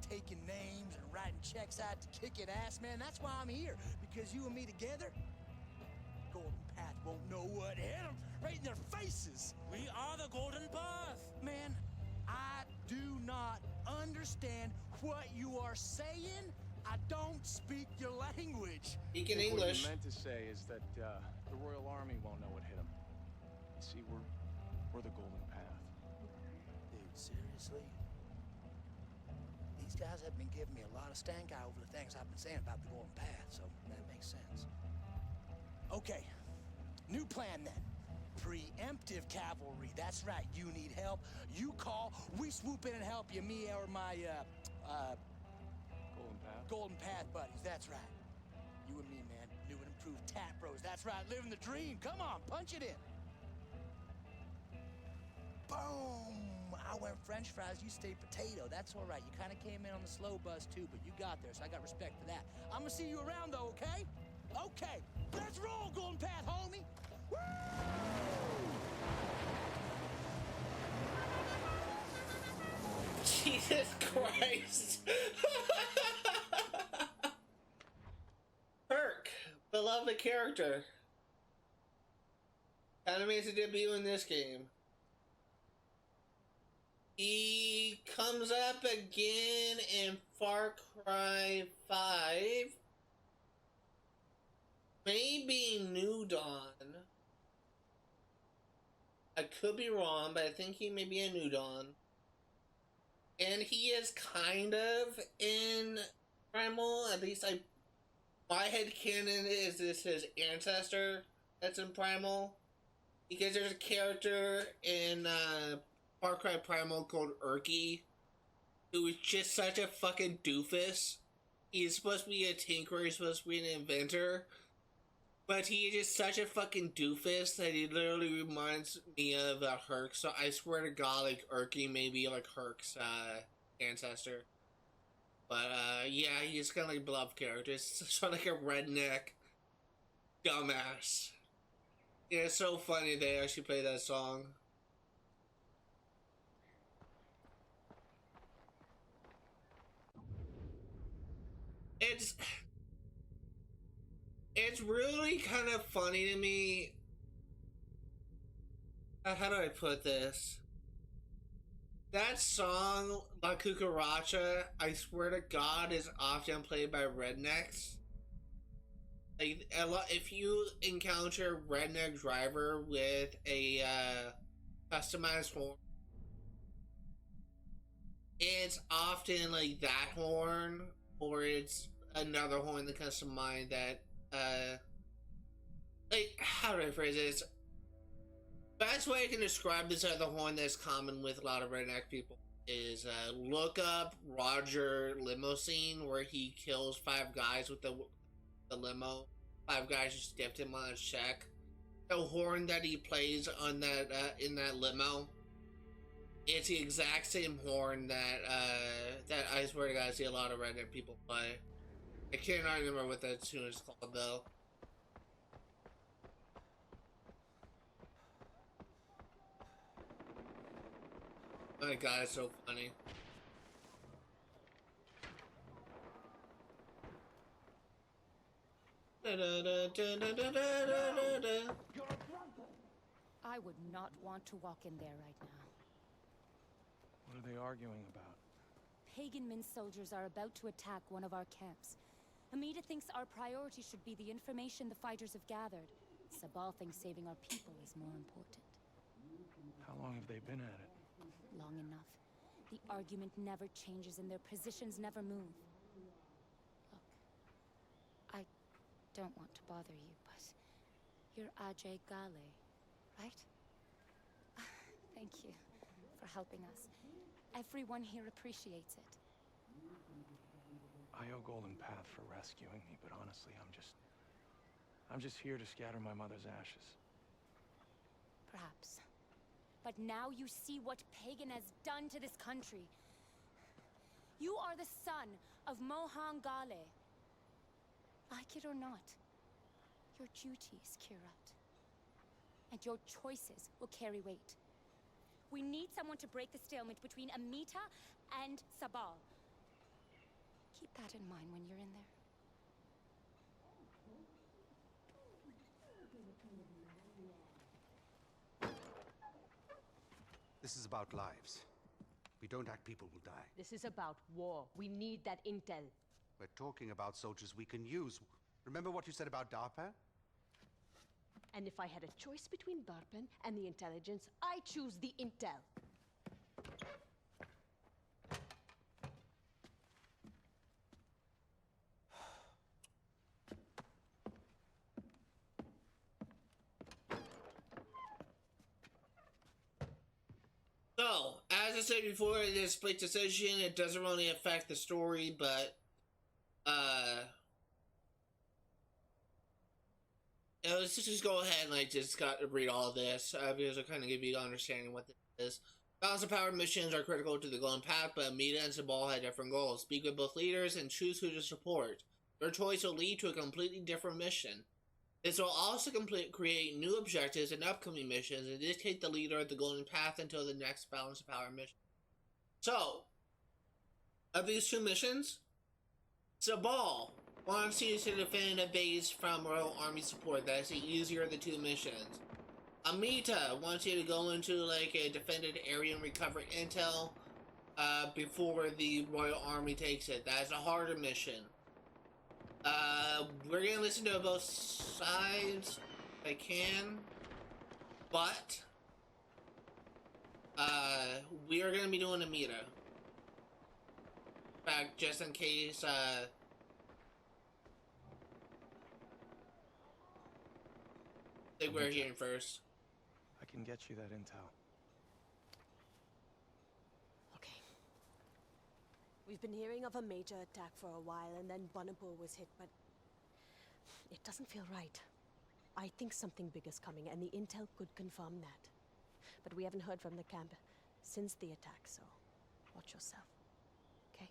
Taking names and writing checks out to kick it ass, man. That's why I'm here. Because you and me together, Golden Path won't know what hit them right in their faces. We are the Golden Path. Man, I do not understand what you are saying. I don't speak your language. Speak in What English. you meant to say is that the Royal Army won't know what hit them. You see, we're the Golden Path. Dude, seriously? These guys have been giving me a lot of stank eye over the things I've been saying about the Golden Path, so that makes sense. Okay, new plan then. Preemptive cavalry, that's right. You need help, you call, we swoop in and help you, me or my, Golden Path? Golden Path buddies, that's right. You and me, man, new and improved tap bros, that's right, living the dream. Come on, punch it in. Boom! I went French fries, you stayed potato. That's all right. You kind of came in on the slow buzz too, but you got there, so I got respect for that. I'm gonna see you around though, okay? Okay, let's roll, Golden Path, homie! Woo! Jesus Christ. Herc, beloved character. Kind of makes a debut in this game. He comes up again in Far Cry 5. Maybe New Dawn. I could be wrong, but I think he may be a New Dawn. And he is kind of in Primal, at least my headcanon is this his ancestor that's in Primal. Because there's a character in Far Cry Primal called Urki, who is just such a fucking doofus. He's supposed to be a tinkerer, he's supposed to be an inventor, but he is just such a fucking doofus that he literally reminds me of Herc, so I swear to God, like, Urki may be like Herc's ancestor. But yeah, he's kind of like a beloved character. It's sort of like a redneck dumbass. Yeah, it's so funny they actually play that song. It's really kind of funny to me. How do I put this? That song, La Cucaracha, I swear to God, is often played by rednecks. Like, if you encounter a redneck driver with a customized horn, it's often like that horn, or it's another horn that comes to mind that, like, how do I phrase this? Best way I can describe this other horn that's common with a lot of redneck people is look up Roger limo scene where he kills 5 guys with the limo. 5 guys just dipped him on his check. The horn that he plays on that in that limo, it's the exact same horn that that I swear to God I see a lot of redneck people play. I cannot remember what that tune is called though. Oh my god, it's so funny. I would not want to walk in there right now. What are they arguing about? Pagan Min soldiers are about to attack one of our camps. Amita thinks our priority should be the information the fighters have gathered. Sabal thinks saving our people is more important. How long have they been at it? Long enough. The argument never changes and their positions never move. Look, I don't want to bother you, but you're Ajay Gale, right? Thank you for helping us. Everyone here appreciates it. I owe Golden Path for rescuing me, but honestly, I'm just here to scatter my mother's ashes. Perhaps. But now you see what Pagan has done to this country. You are the son of Mohan Gale. Like it or not, your duties, Kyrat. And your choices will carry weight. We need someone to break the stalemate between Amita and Sabal. Keep that in mind when you're in there. This is about lives. We don't act, people will die. This is about war. We need that intel. We're talking about soldiers we can use. Remember what you said about DARPA? And if I had a choice between Darpan and the intelligence, I choose the intel. So, as I said before, it is split decision. It doesn't really affect the story, but let's just go ahead and like just got to read all this because it'll kind of give you an understanding what this is. Balance of power missions are critical to the Golden Path, but Amita and Sabal had different goals. Speak with both leaders and choose who to support. Their choice will lead to a completely different mission. This will also create new objectives in upcoming missions and dictate the leader of the Golden Path until the next Balance of Power mission. So, of these two missions, Sabal wants you to defend a base from Royal Army support. That's the easier of the two missions. Amita wants you to go into like a defended area and recover intel before the Royal Army takes it. That's a harder mission. We're gonna listen to both sides if I can, but we are gonna be doing Amita. In fact, just in case I think we're hearing first. I can get you that intel. Okay. We've been hearing of a major attack for a while, and then Banapur was hit, but it doesn't feel right. I think something big is coming, and the intel could confirm that. But we haven't heard from the camp since the attack, so watch yourself. Okay?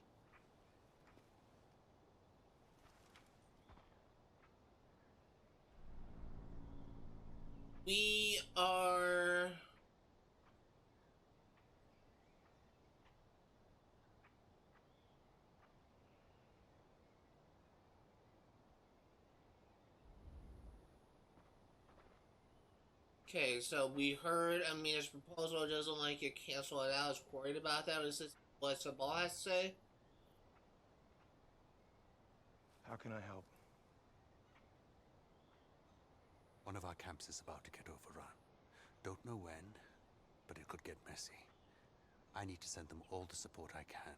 We are... Okay, so we heard Amina's proposal doesn't like it, cancel it out. I was worried about that. Is this what Sabal has to say? How can I help? One of our camps is about to get overrun. Don't know when, but it could get messy. I need to send them all the support I can.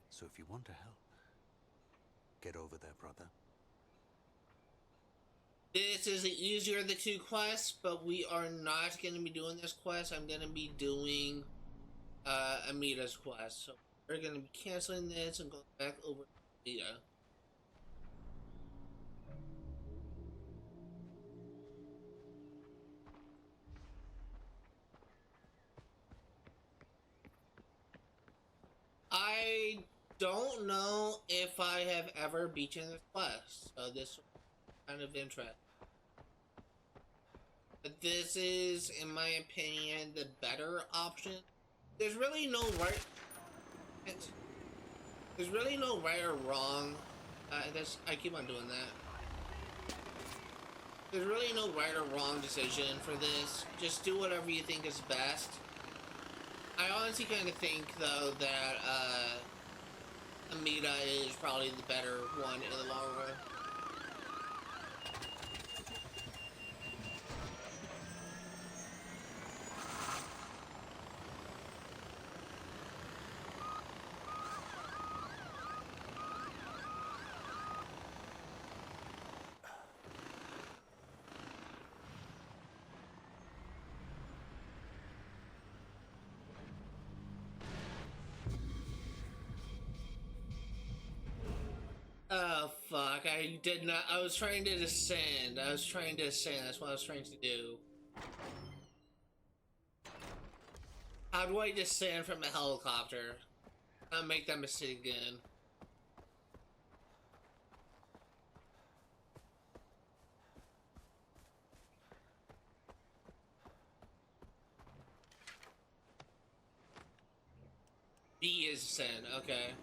So if you want to help, get over there, brother. This is the easier of the two quests, but we are not going to be doing this quest. I'm going to be doing Amita's quest. So we're going to be canceling this and going back over to Amita. I don't know if I have ever beaten this quest, so this is kind of interesting. But this is, in my opinion, the better option. There's really no right. There's really no right or wrong. I keep on doing that. There's really no right or wrong decision for this. Just do whatever you think is best. I honestly kind of think, though, that Amida is probably the better one in the long run. Oh, fuck. I did not. I was trying to descend. That's what I was trying to do. How do I descend from a helicopter? I'll make that mistake again. B is descend. Okay.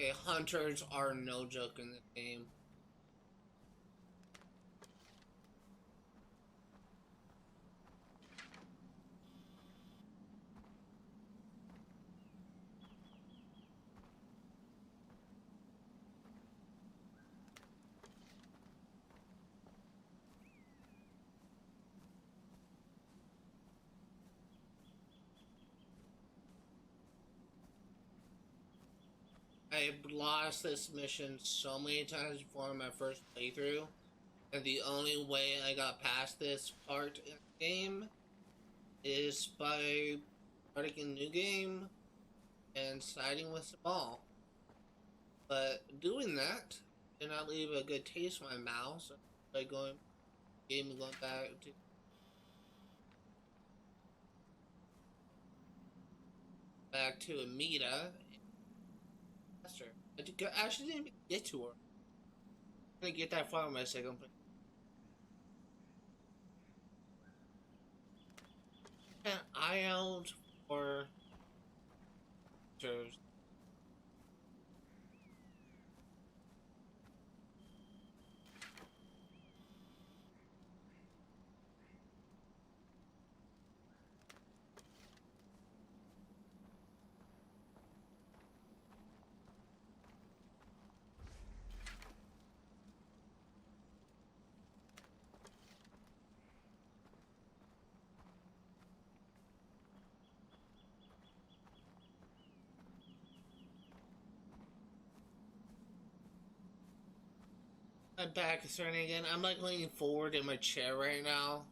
Okay, hunters are no joke in this game. I lost this mission so many times before my first playthrough, and the only way I got past this part in the game is by starting a new game and siding with the ball. But doing that did not leave a good taste in my mouth, so by going back to Amida. I actually didn't even get to her. I didn't get that far on my second play. An eye out for hunters. My back is hurting again. I'm like leaning forward in my chair right now.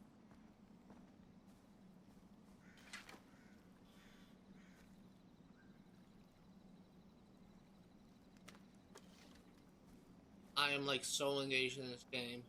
I am like so engaged in this game.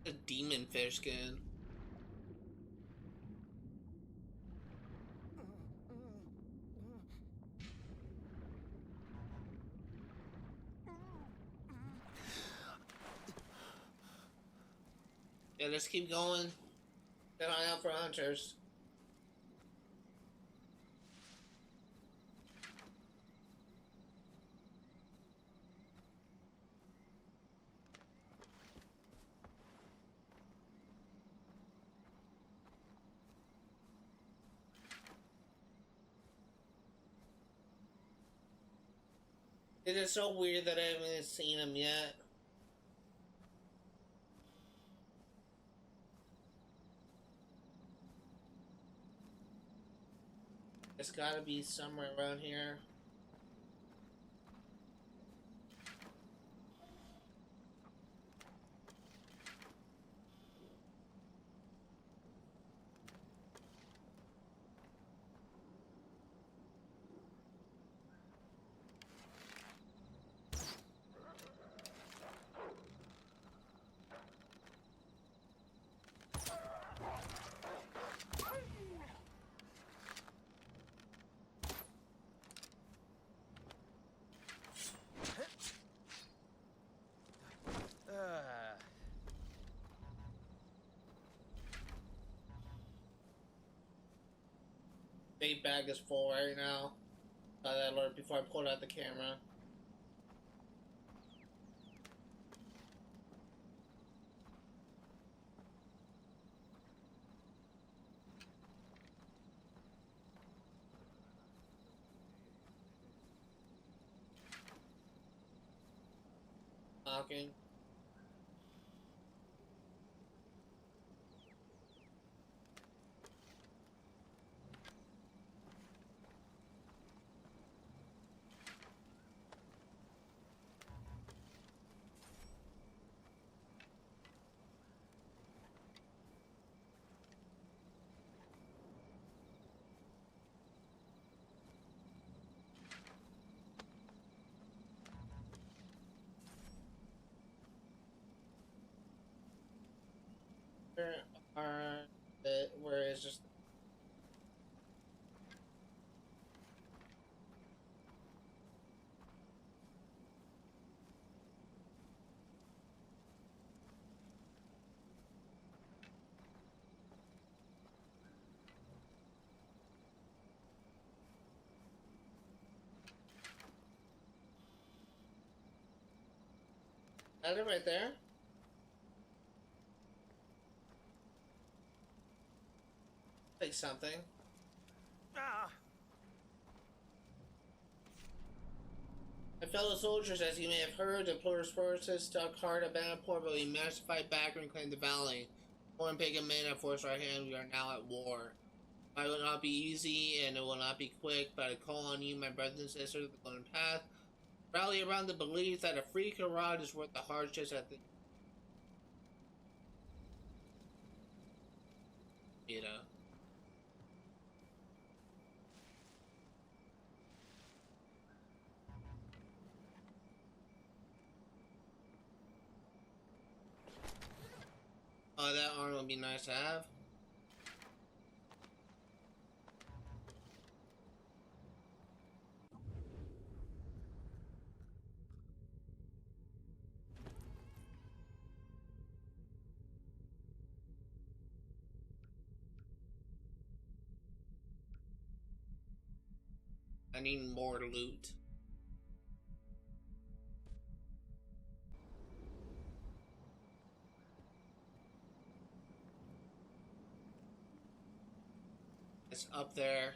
A demon fish skin. Yeah, let's keep going. Keep an eye out for hunters. It is so weird that I haven't seen him yet. It's gotta be somewhere around here. Bait bag is full right now. Saw that alert before I pulled out the camera. Knocking. Where is just that it right there? Like something. My fellow soldiers, as you may have heard, the Pluralist forces stuck hard at Banaport, but we managed to fight back and reclaim the valley. Foreign pagan men have forced our hand. We are now at war. It will not be easy, and it will not be quick, but I call on you, my brothers and sisters of the Golden Path. Rally around the belief that a free Kyrat is worth the hardships at the... You know. Oh, that arm would be nice to have. I need more loot. it's up there.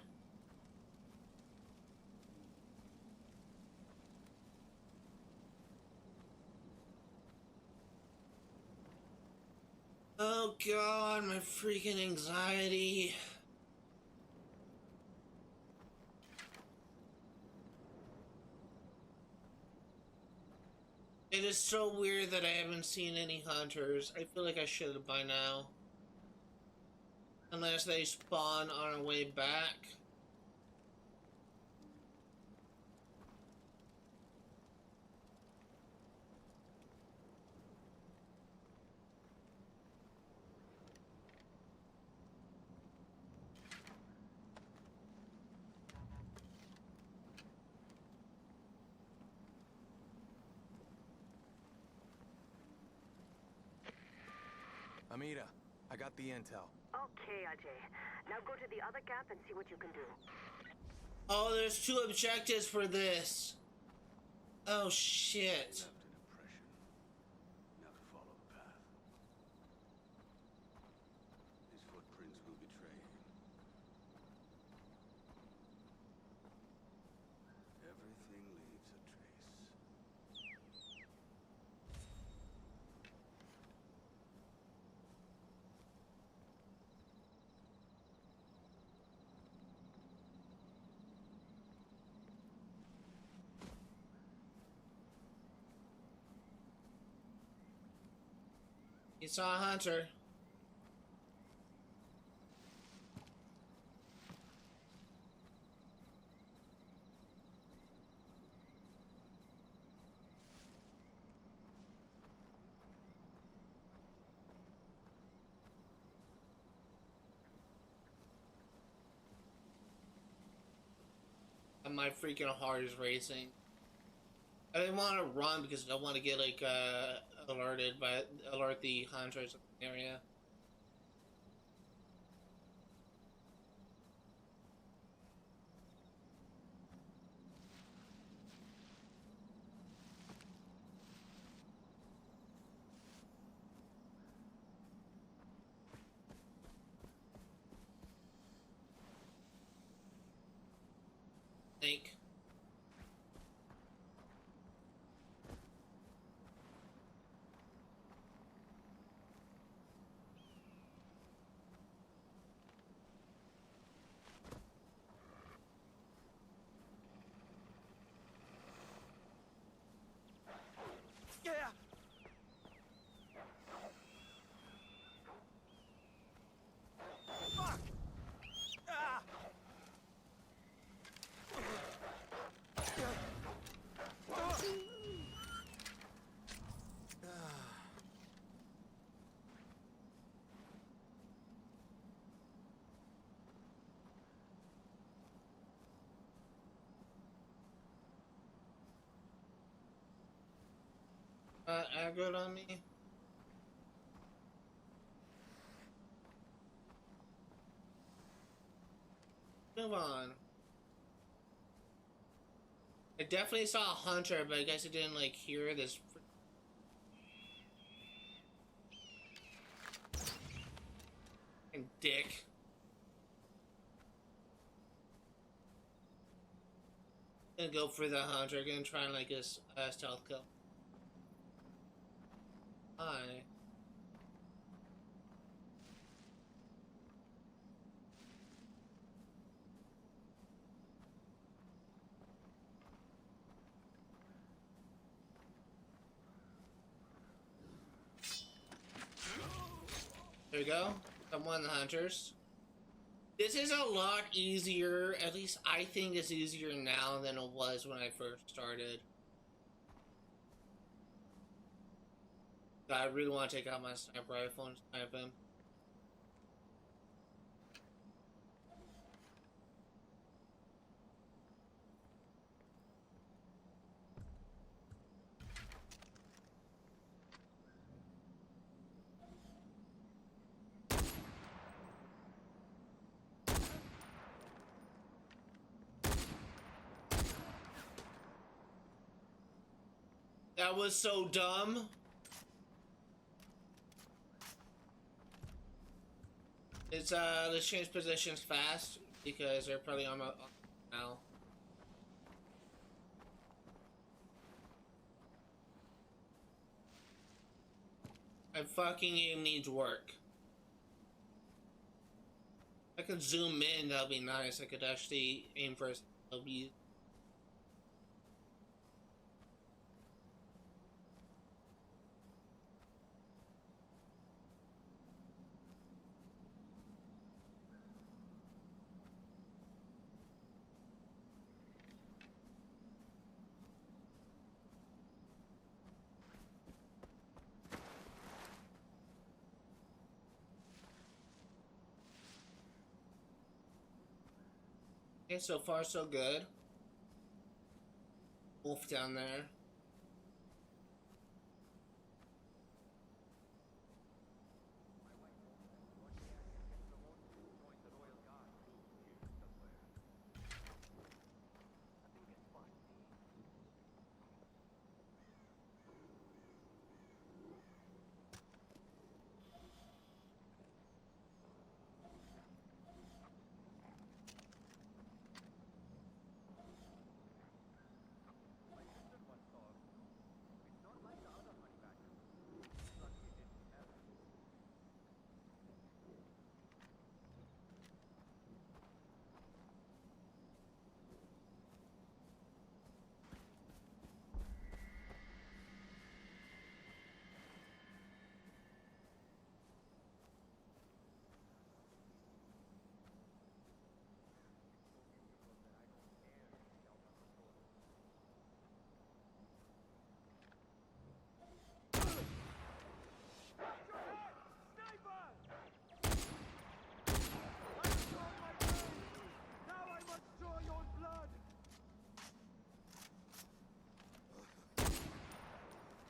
Oh god, my freaking anxiety. It is so weird that I haven't seen any hunters. I feel like I should have by now. Unless they spawn on our way back. Amita, I got the intel. Okay, Ajay. Now go to the other camp and see what you can do. Oh, there's 2 objectives for this. Oh, shit. Now to follow the path. His footprints will betray him. Everything leaves a trace. You saw a hunter. And my freaking heart is racing. I didn't want to run because I don't want to get like alerted by alert the hunters in the area. Think. Yeah. Fuck. Ah. Aggroed on me. Move on. I definitely saw a hunter, but I guess I didn't like hear this. Dick. Gonna go for the hunter. Gonna try and like a stealth kill. Hi. There we go. I'm one of the hunters. This is a lot easier, at least I think it's easier now than it was when I first started. I really want to take out my sniper rifle and snipe him. That was so dumb. It's let's change positions fast. because they're probably on my now. My fucking aim needs work. I could zoom in, that'll be nice. I could actually aim for a W. Okay, so far so good. Wolf down there.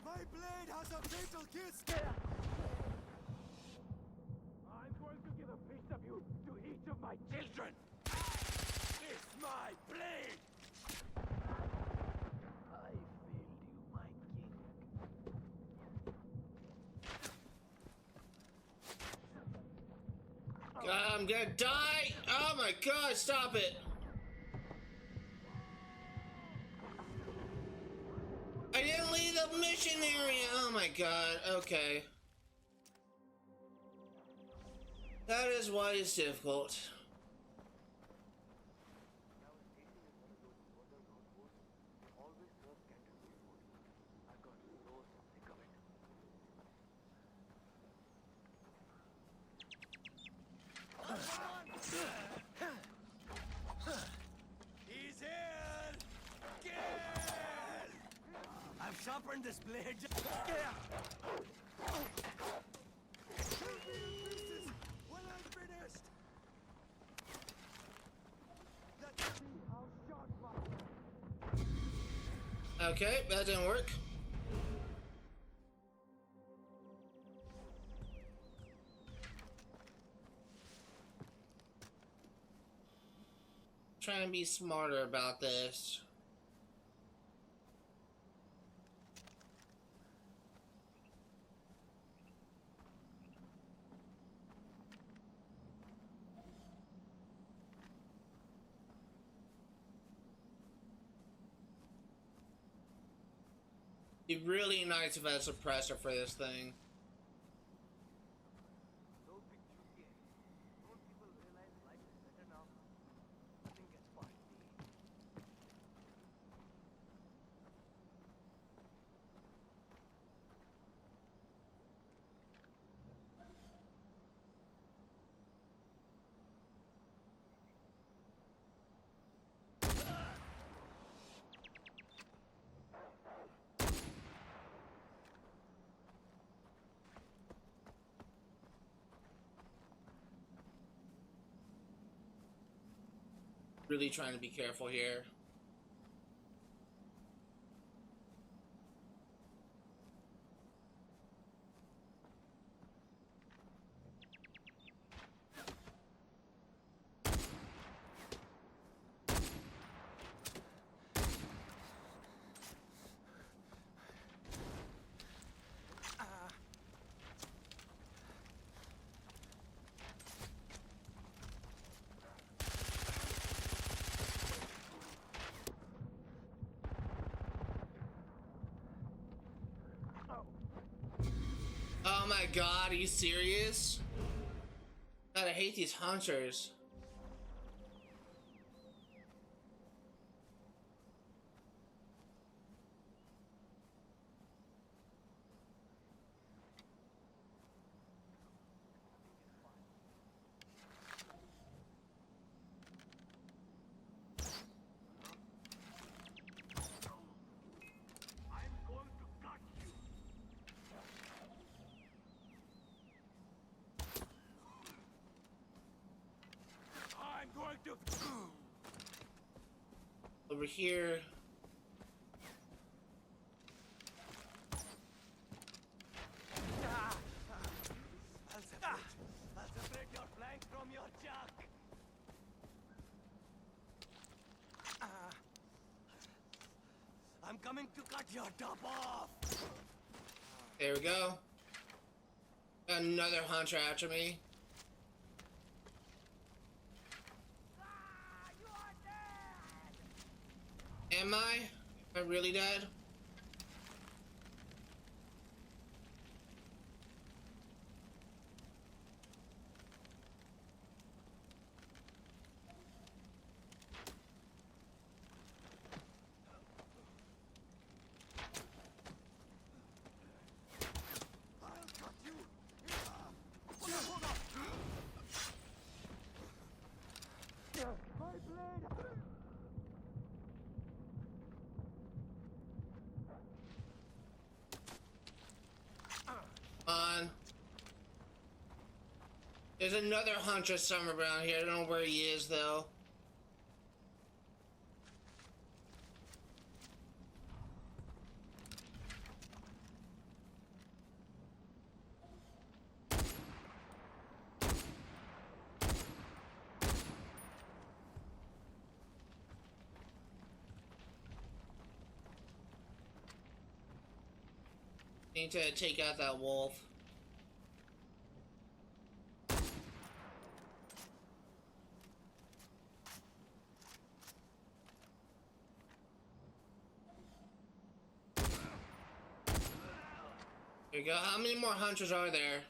My blade has a fatal kiss! I'm going to give a piece of you to each of my children! It's my blade! I failed you, my king. God, I'm gonna die! Oh my god, stop it! I didn't leave the mission area! Oh my god, okay. That is why it's difficult. He's here! Kill! I've sharpened this blade. When I'm finished. Let's see how sharp my... Okay, that didn't work. Trying to be smarter about this. It'd be really nice if I had a suppressor for this thing. Really trying to be careful here. my god, are you serious? God, I hate these hunters. Over here. I'll separate your flank from your chuck. I'm coming to cut your top off. There we go. Another hunter after me. Am I? Am I really dead? On. There's another hunter somewhere around here. I don't know where he is though. Need to take out that wolf. There you go. How many more hunters are there?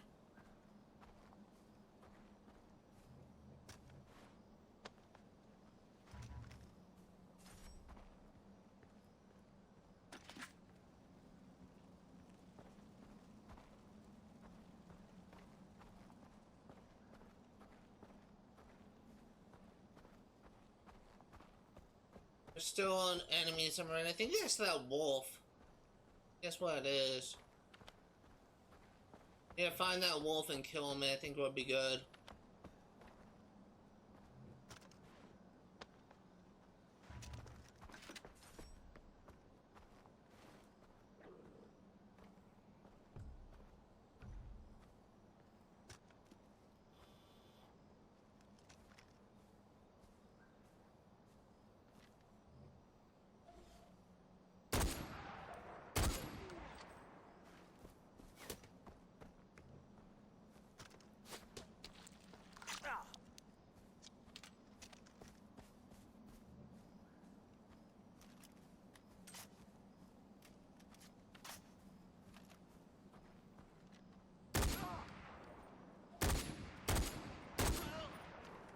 There's still an enemy somewhere, and I think that's that wolf. Guess what it is? Yeah, find that wolf and kill him, I think would be good.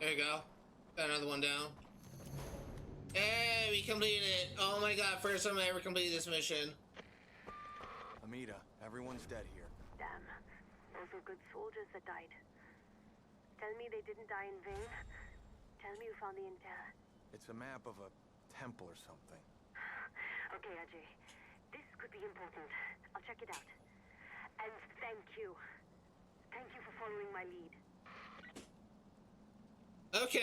There you go. Got another one down. Hey, we completed it. Oh my god, first time I ever completed this mission. Amita, everyone's dead here. Damn. Those were good soldiers that died. Tell me they didn't die in vain. Tell me you found the intel. It's a map of a temple or something. Okay, Ajay. This could be important. I'll check it out. And thank you. Thank you for following my lead. Okay.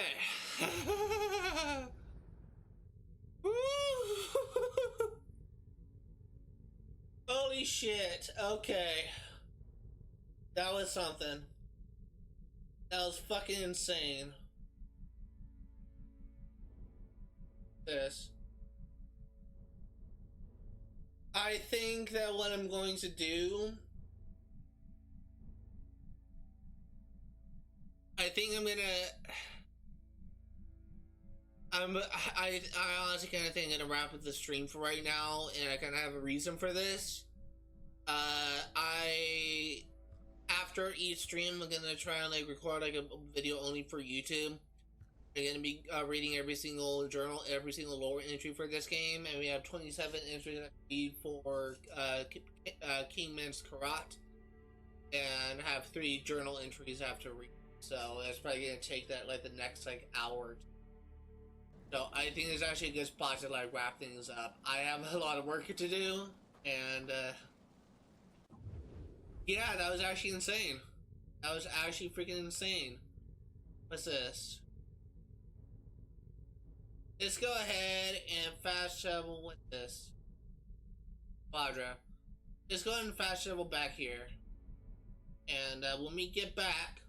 Holy shit. Okay. That was something. That was fucking insane. This. I think that what I'm going to do, I think I'm gonna I honestly kind of think I'm gonna wrap up the stream for right now, and I kind of have a reason for this. after each stream, I'm gonna try and like record like a video only for YouTube. I'm gonna be reading every single journal, every single lore entry for this game, and we have 27 entries that read for Kingman's Kyrat, and have 3 journal entries I have to read. So that's probably gonna take that like the next like hour. So I think it's actually a good spot to like wrap things up. I have a lot of work to do, and yeah, that was actually insane. That was actually freaking insane. What's this? Let's go ahead and fast travel with this. Quadra. Let's go ahead and fast travel back here. And when we get back,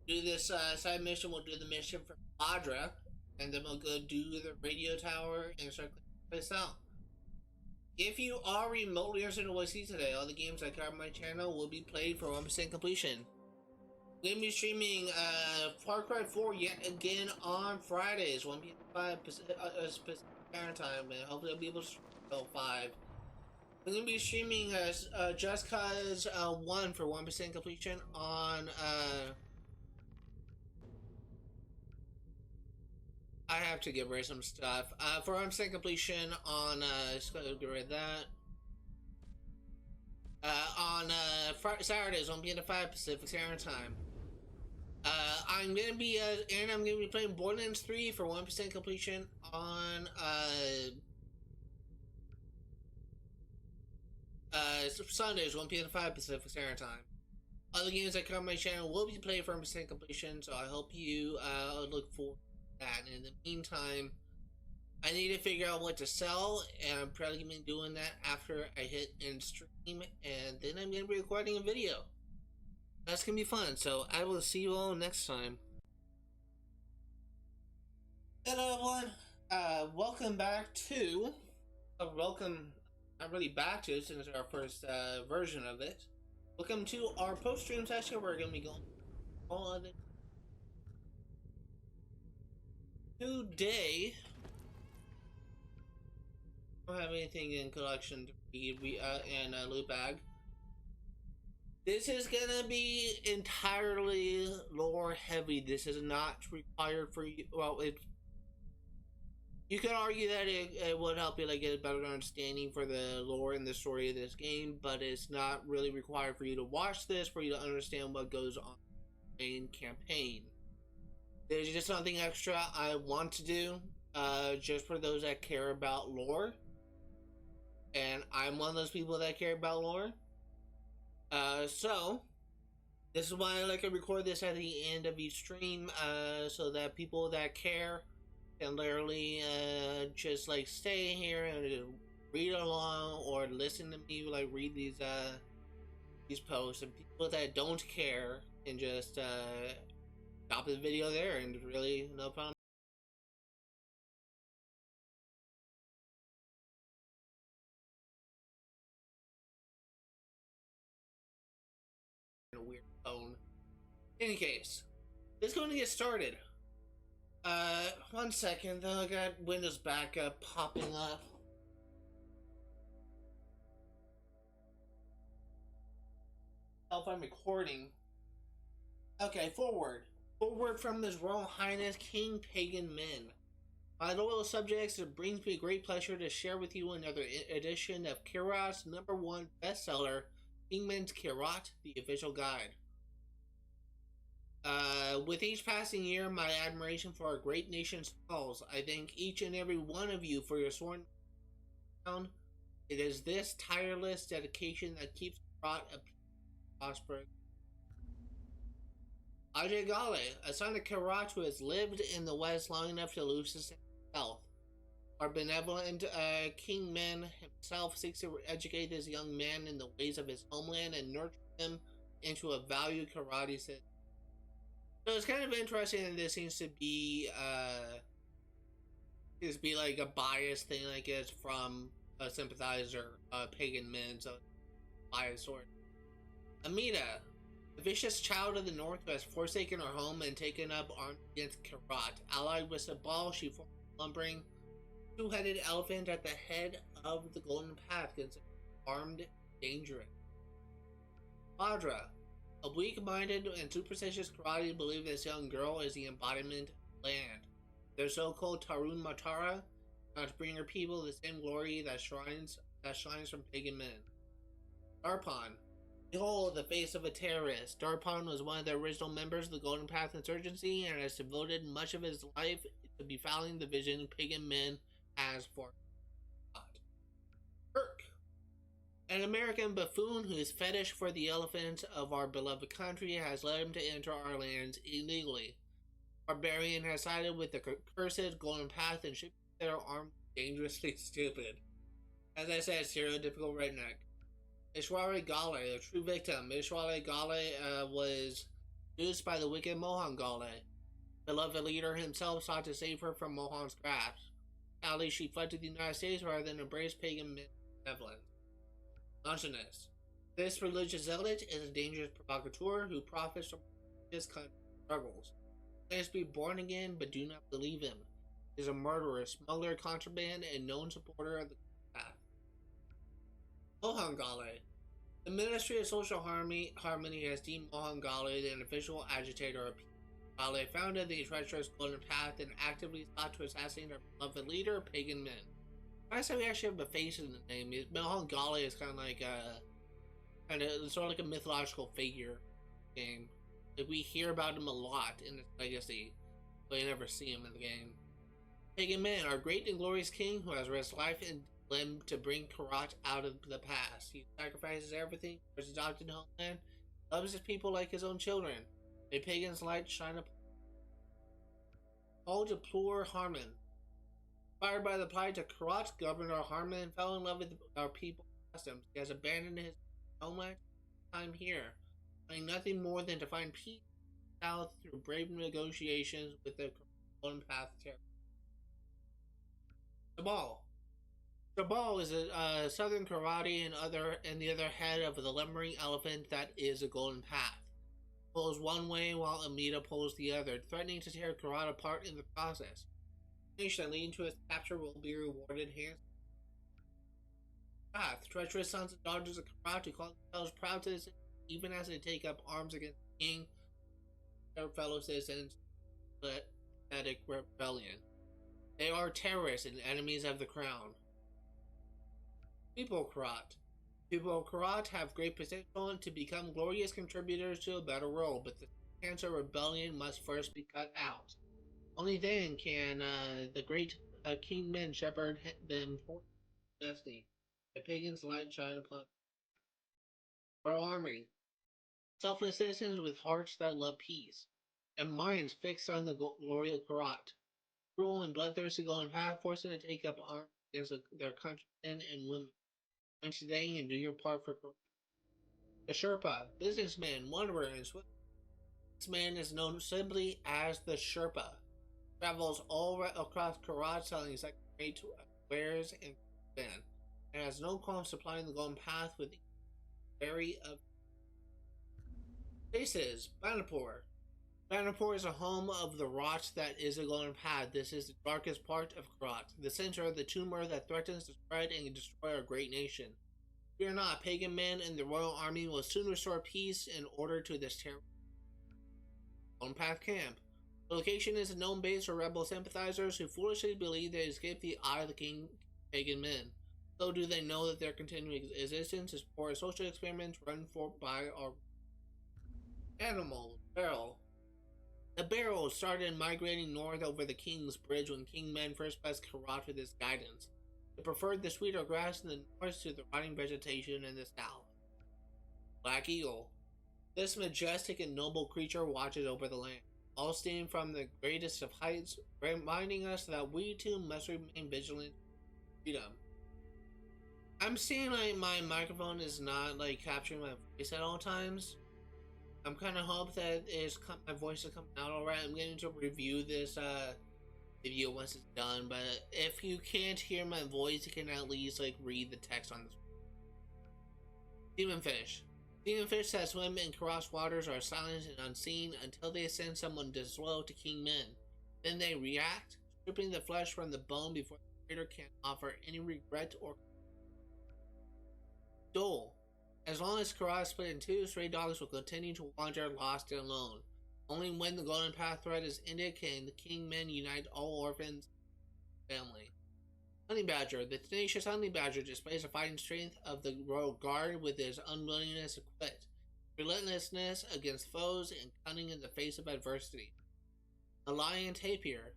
do this side mission, we'll do the mission for Quadra. And then we'll go do the radio tower and start clearing this out. If you are remotely interested in what I see today, all the games I cover on my channel will be played for 100% completion. I'm going to be streaming Far Cry 4 yet again on Fridays, 1 p.m. Pacific Standard Time, and hopefully I'll be able to stream until 5. I'm going to be streaming Just Cause 1 for 1% completion on... I have to get rid of some stuff. For 100% completion on... just going to get rid of that. On Saturdays, 1 p.m. to 5 Pacific Standard Time. I'm gonna be playing Borderlands 3 for 1% completion on Sundays, 1 p.m. to 5 Pacific Standard Time. Other games that come on my channel will be played for 100% completion, so I hope you look forward to that. And in the meantime, I need to figure out what to sell, and I'm probably gonna be doing that after I hit end stream, and then I'm gonna be recording a video. That's gonna be fun, so I will see you all next time. Hello everyone, welcome back to, welcome, not really back to, since it's our first version of it. Welcome to our post-stream session. We're gonna be going all of it. Today, I don't have anything in collection to read, and loot bag. This is gonna be entirely lore heavy. This is not required for you. Well, you can argue that it would help you like get a better understanding for the lore and the story of this game, but it's not really required for you to watch this for you to understand what goes on in the main campaign. There's just something extra I want to do, just for those that care about lore, and I'm one of those people that care about lore. So this is why I like to record this at the end of each stream, so that people that care can literally just like stay here and read along or listen to me like read these posts, and people that don't care can just stop the video there and really no problem. A weird phone. In any case, it's going to get started. 1 second though, I got Windows backup popping up. If I'm recording. Okay, forward. Forward from His Royal Highness King Pagan Men. My loyal subjects, it brings me great pleasure to share with you another edition of Kyrat's #1 bestseller, Kingman's Kyrat, the official guide. With each passing year, my admiration for our great nation swells. I thank each and every one of you for your sworn down. It is this tireless dedication that keeps Kyrat a prosperous. Ajay Gale, a son of Kyrat who has lived in the West long enough to lose his health. Our benevolent King Man himself seeks to educate this young man in the ways of his homeland and nurture him into a valued karate citizen. So it's kind of interesting that this seems to be like a biased thing, I guess, from a sympathizer, Pagan Men, so biased sort. Amita, a vicious child of the North who has forsaken her home and taken up arms against Kyrat, allied with Sabal, she formed a lumbering two-headed elephant at the head of the Golden Path, considered armed and dangerous. Badra, a weak-minded and superstitious karate believe this young girl is the embodiment of land. Their so-called Tarun Matara, not to bring her people the same glory that shines from pagan men. Darpan. Behold, the face of a terrorist. Darpan was one of the original members of the Golden Path Insurgency and has devoted much of his life to befouling the vision pagan men has for God. Urk. An American buffoon whose fetish for the elephants of our beloved country has led him to enter our lands illegally. Barbarian has sided with the cursed Golden Path and should be their armed dangerously stupid. As I said, stereotypical redneck. Ishwari Gale, the true victim. Ishwari Gale was seduced by the wicked Mohan Gale. The beloved leader himself sought to save her from Mohan's grasp. Sadly, she fled to the United States rather than embrace pagan benevolence. Longinus. This religious zealot is a dangerous provocateur who profits from his country's struggles. He claims to be born again, but do not believe him. He is a murderer, smuggler, contraband, and known supporter of the path. Mohan Gale. The Ministry of Social Harmony has deemed Mohan Gale an official agitator of peace. Gale founded the treacherous Golden Path and actively sought to assassinate our beloved leader, pagan men. I say we actually have a face in the name. Mohan Gale is kind of like sort of like a mythological figure game. Like we hear about him a lot in his legacy, but you never see him in the game. Pagan men, our great and glorious king who has risked life and limb to bring Kyrat out of the past. He sacrifices everything for his adopted homeland, loves his people like his own children. A pagan's light shine upon. All deplore Harmon. Inspired by the plight of Kyrat, Governor Harmon fell in love with our people's customs. He has abandoned his homeland time here, wanting nothing more than to find peace south through brave negotiations with the Golden Path terror. Sabal is a southern karate and the other head of the lumbering elephant that is a Golden Path. Pulls one way while Amida pulls the other, threatening to tear Kyrat apart in the process. The nation leading to its capture will be rewarded handsomely. Path, treacherous sons and daughters of Kyrat who call themselves proud citizens, even as they take up arms against the king, their fellow citizens, pathetic rebellion. They are terrorists and enemies of the crown. People of Kyrat. People of Kyrat have great potential to become glorious contributors to a better world, but the cancer rebellion must first be cut out. Only then can the great King Men shepherd them for destiny. The pagans light shine upon our army. Selfless citizens with hearts that love peace, and minds fixed on the glory of Kyrat. Cruel and bloodthirsty Golden Path forced them to take up arms against their countrymen and women. And today and do your part for Kyrat. The Sherpa, businessman, wanderer, and swift. This man is known simply as the Sherpa. Travels all across Kyrat selling second-rate wares and men, and has no qualms supplying the Golden Path with the berry of places. Banapur. Banapur is a home of the rot that is a Golden Path. This is the darkest part of Kyrat, the center of the tumor that threatens to spread and destroy our great nation. Fear not, pagan men and the royal army will soon restore peace and order to this terrible Golden Path camp. The location is a known base for rebel sympathizers who foolishly believe they escaped the eye of the king pagan men. So do they know that their continuing existence is for a social experiment run by our animal barrel. The barrel started migrating north over the King's Bridge when King Men first blessed Kyrat with his guidance. It preferred the sweeter grass in the north to the rotting vegetation in the south. Black Eagle. This majestic and noble creature watches over the land, all steaming from the greatest of heights, reminding us that we too must remain vigilant for freedom. I'm seeing like my microphone is not like capturing my voice at all times. I'm kind of hope that my voice is coming out alright. I'm going to review this video once it's done, but if you can't hear my voice, you can at least like read the text on the screen. Demon Fish. Demon fish that swim in Kyrat's waters are silent and unseen until they send someone disloyal to King Men. Then they react, stripping the flesh from the bone before the creator can offer any regret or Dole. As long as Kyrat is split in two, stray dogs will continue to wander lost and alone. Only when the Golden Path threat is ended can the Kingmen unite all orphans family. Honey Badger. The tenacious Honey Badger displays the fighting strength of the Royal Guard with his unwillingness to quit, relentlessness against foes, and cunning in the face of adversity. The Lion Tapir.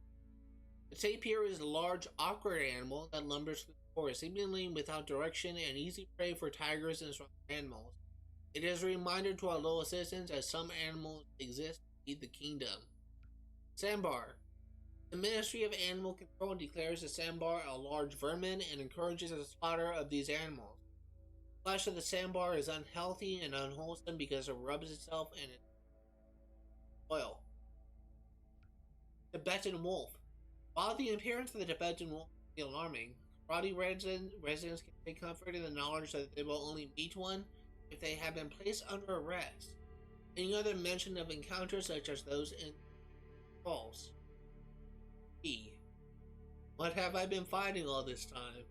The tapir is a large, awkward animal that lumbers through the forest, seemingly without direction and easy prey for tigers and strong animals. It is a reminder to our loyal citizens that some animals exist to feed the kingdom. Sandbar. The Ministry of Animal Control declares the sandbar a large vermin and encourages the slaughter of these animals. The flesh of the sandbar is unhealthy and unwholesome because it rubs itself in its oil. Tibetan Wolf. While the appearance of the Tibetan wolf can be alarming, Kyrat residents can take comfort in the knowledge that they will only meet one if they have been placed under arrest. Any other mention of encounters such as those in false. What have I been fighting all this time?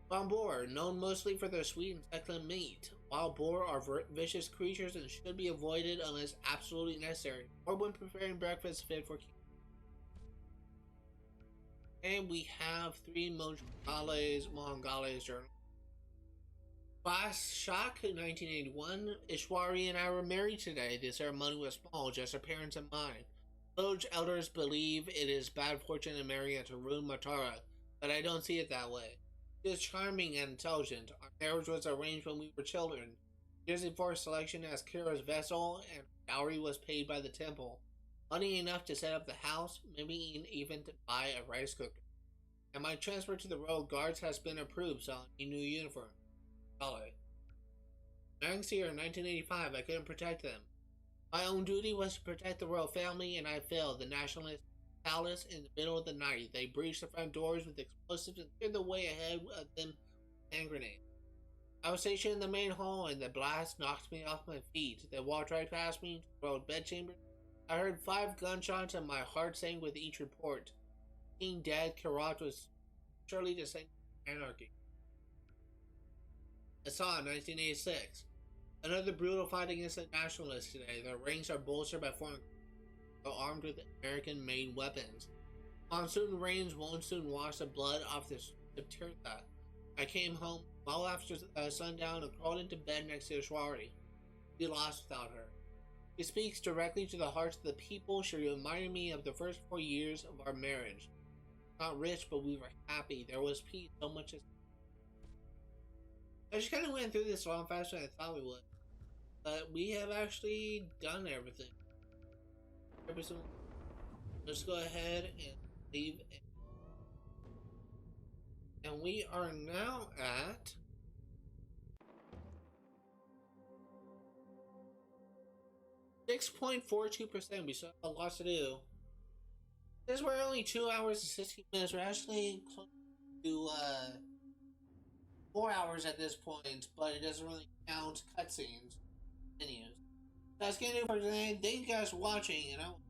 Wild boar, known mostly for their sweet and succulent meat. Wild boar are vicious creatures and should be avoided unless absolutely necessary, or when preparing breakfast fit for king. And we have 3 Mongales journal. Last shock in 1981, Ishwari and I were married today. The ceremony was small, just our parents and mine. Village elders believe it is bad fortune to marry a Tarun Matara, but I don't see it that way. She is charming and intelligent. Our marriage was arranged when we were children. Years before selection as Kira's vessel, and dowry was paid by the temple. Money enough to set up the house, maybe even to buy a rice cooker. And my transfer to the Royal Guards has been approved, so I need a new uniform. Solid. Next year, in 1985, I couldn't protect them. My own duty was to protect the royal family, and I failed. The nationalist palace in the middle of the night. They breached the front doors with explosives and cleared the way ahead of them with hand grenades. I was stationed in the main hall, and the blast knocked me off my feet. They walked right past me to the royal bedchamber. I heard 5 gunshots, and my heart sank with each report. King dead, Kyrat was surely to sink anarchy. Assad, 1986. Another brutal fight against the nationalists today. Their ranks are bolstered by foreign armed with American-made weapons. Monsoon rains won't soon wash the blood off the Tirtha. I came home well after sundown and crawled into bed next to Ishwari. We lost without her. She speaks directly to the hearts of the people. She reminded me of the first 4 years of our marriage. Not rich, but we were happy. There was peace, so much as... I just kind of went through this a lot faster than I thought we would. But we have actually done everything. Let's go ahead and leave it. And we are now at... .42%. We still have a lot to do. Since we're only 2 hours and 16 minutes, we're actually close to 4 hours at this point, but it doesn't really count cutscenes. Menus. That's gonna do it for today. Thank you guys for watching, and I will